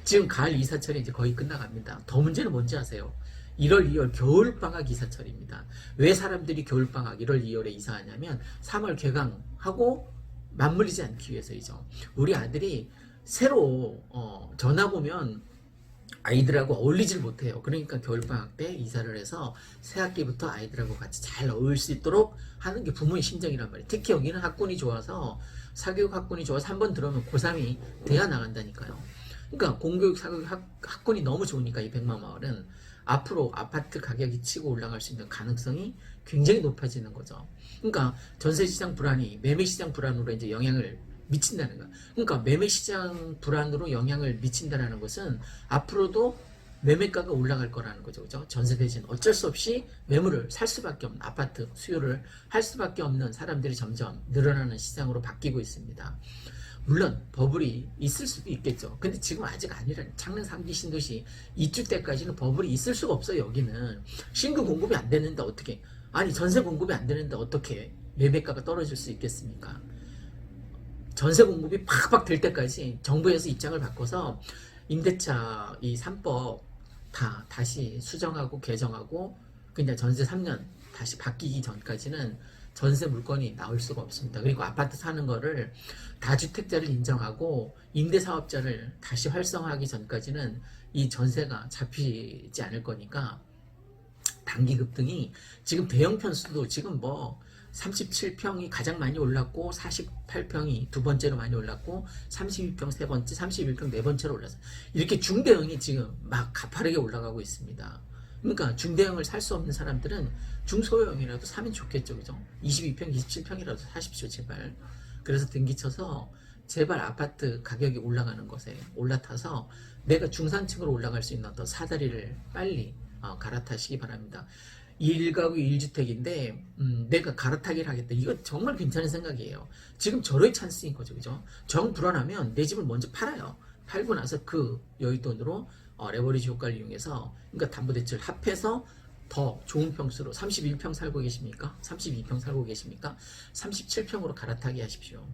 지금 가을 이사철이 이제 거의 끝나갑니다. 더 문제는 뭔지 아세요? 1월, 2월 겨울방학 이사철입니다. 왜 사람들이 겨울방학 1월, 2월에 이사하냐면 3월 개강하고 맞물리지 않기 위해서이죠. 우리 아들이 새로 전화 보면 아이들하고 어울리질 못해요. 그러니까 겨울방학 때 이사를 해서 새학기부터 아이들하고 같이 잘 어울릴 수 있도록 하는 게 부모의 심정이란 말이에요. 특히 여기는 학군이 좋아서 사교육 학군이 좋아서 한 번 들어오면 고3이 돼야 나간다니까요. 그러니까 공교육 사교육 학군이 너무 좋으니까 이 백마마을은 앞으로 아파트 가격이 치고 올라갈 수 있는 가능성이 굉장히 높아지는 거죠. 그러니까 전세시장 불안이 매매시장 불안으로 이제 영향을 미친다는 거야. 그러니까 매매시장 불안으로 영향을 미친다는 것은 앞으로도 매매가가 올라갈 거라는 거죠. 그죠? 전세 대신 어쩔 수 없이 매물을 살 수밖에 없는 아파트 수요를 할 수밖에 없는 사람들이 점점 늘어나는 시장으로 바뀌고 있습니다. 물론 버블이 있을 수도 있겠죠. 근데 지금 아직 아니라는 창릉 3기 신도시 입주 때까지는 버블이 있을 수가 없어요. 여기는 신규 공급이 안 되는데 어떻게 아니 전세 공급이 안 되는데 어떻게 매매가가 떨어질 수 있겠습니까? 전세 공급이 팍팍 될 때까지 정부에서 입장을 바꿔서 임대차 이 3법 다시 수정하고 개정하고 그냥 전세 3년 다시 바뀌기 전까지는 전세 물건이 나올 수가 없습니다. 그리고 아파트 사는 거를 다주택자를 인정하고 임대사업자를 다시 활성화하기 전까지는 이 전세가 잡히지 않을 거니까 단기 급등이 지금 대형 편수도 지금 뭐 37평이 가장 많이 올랐고 48평이 두 번째로 많이 올랐고 32평 세 번째, 31평 네 번째로 올랐어요. 이렇게 중대형이 지금 막 가파르게 올라가고 있습니다. 그러니까 중대형을 살 수 없는 사람들은 중소형이라도 사면 좋겠죠. 그죠? 22평, 27평이라도 사십시오. 제발. 그래서 등기쳐서 제발 아파트 가격이 올라가는 것에 올라타서 내가 중산층으로 올라갈 수 있는 어떤 사다리를 빨리 갈아타시기 바랍니다. 1가구 1주택인데 내가 갈아타기를 하겠다. 이거 정말 괜찮은 생각이에요. 지금 절호의 찬스인 거죠. 그죠? 정 불안하면 내 집을 먼저 팔아요. 팔고 나서 그 여윳돈으로 레버리지 효과를 이용해서 그러니까 담보대출 합해서 더 좋은 평수로 31평 살고 계십니까? 32평 살고 계십니까? 37평으로 갈아타기 하십시오.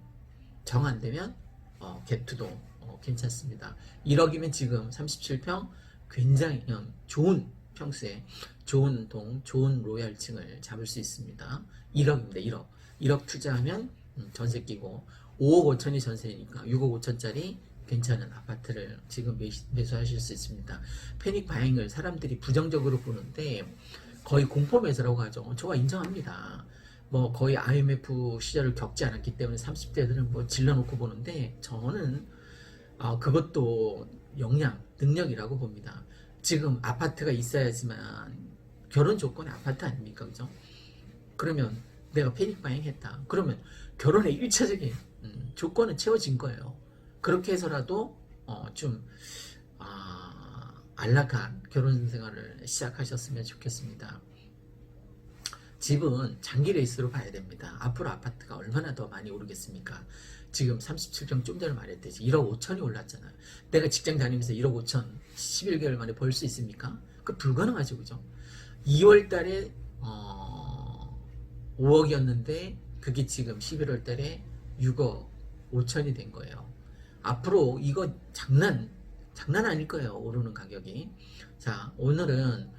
정 안 되면 갭투도 괜찮습니다. 1억이면 지금 37평 굉장히 좋은 평수에 좋은 동, 좋은 로얄층을 잡을 수 있습니다. 1억입니다. 1억. 1억 투자하면 전세 끼고 5억 5천이 전세니까 6억 5천짜리 괜찮은 아파트를 지금 매수하실 수 있습니다. 패닉 바잉을 사람들이 부정적으로 보는데 거의 공포 매수라고 하죠. 저와 인정합니다. 뭐 거의 IMF 시절을 겪지 않았기 때문에 30대들은 뭐 질러놓고 보는데 저는 그것도 역량, 능력이라고 봅니다. 지금 아파트가 있어야지만 결혼 조건이 아파트 아닙니까? 그죠? 그러면 내가 패닉 바잉 했다. 그러면 결혼의 1차적인 조건은 채워진 거예요. 그렇게 해서라도 좀 안락한 결혼 생활을 시작하셨으면 좋겠습니다. 집은 장기 레이스로 봐야 됩니다. 앞으로 아파트가 얼마나 더 많이 오르겠습니까? 지금 37평 좀 전에 말했듯이 1억 5천이 올랐잖아요. 내가 직장 다니면서 1억 5천 11개월 만에 벌 수 있습니까? 그 불가능하죠. 그죠? 2월 달에 5억이었는데 그게 지금 11월 달에 6억 5천이 된 거예요. 앞으로 이거 장난 아닐 거예요. 오르는 가격이. 자, 오늘은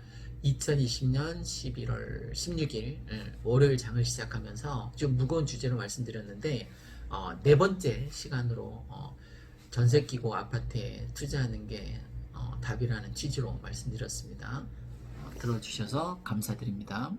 2020년 11월 16일 월요일 장을 시작하면서 좀 무거운 주제로 말씀드렸는데 네 번째 시간으로 전세 끼고 아파트에 투자하는 게 답이라는 취지로 말씀드렸습니다. 들어주셔서 감사드립니다.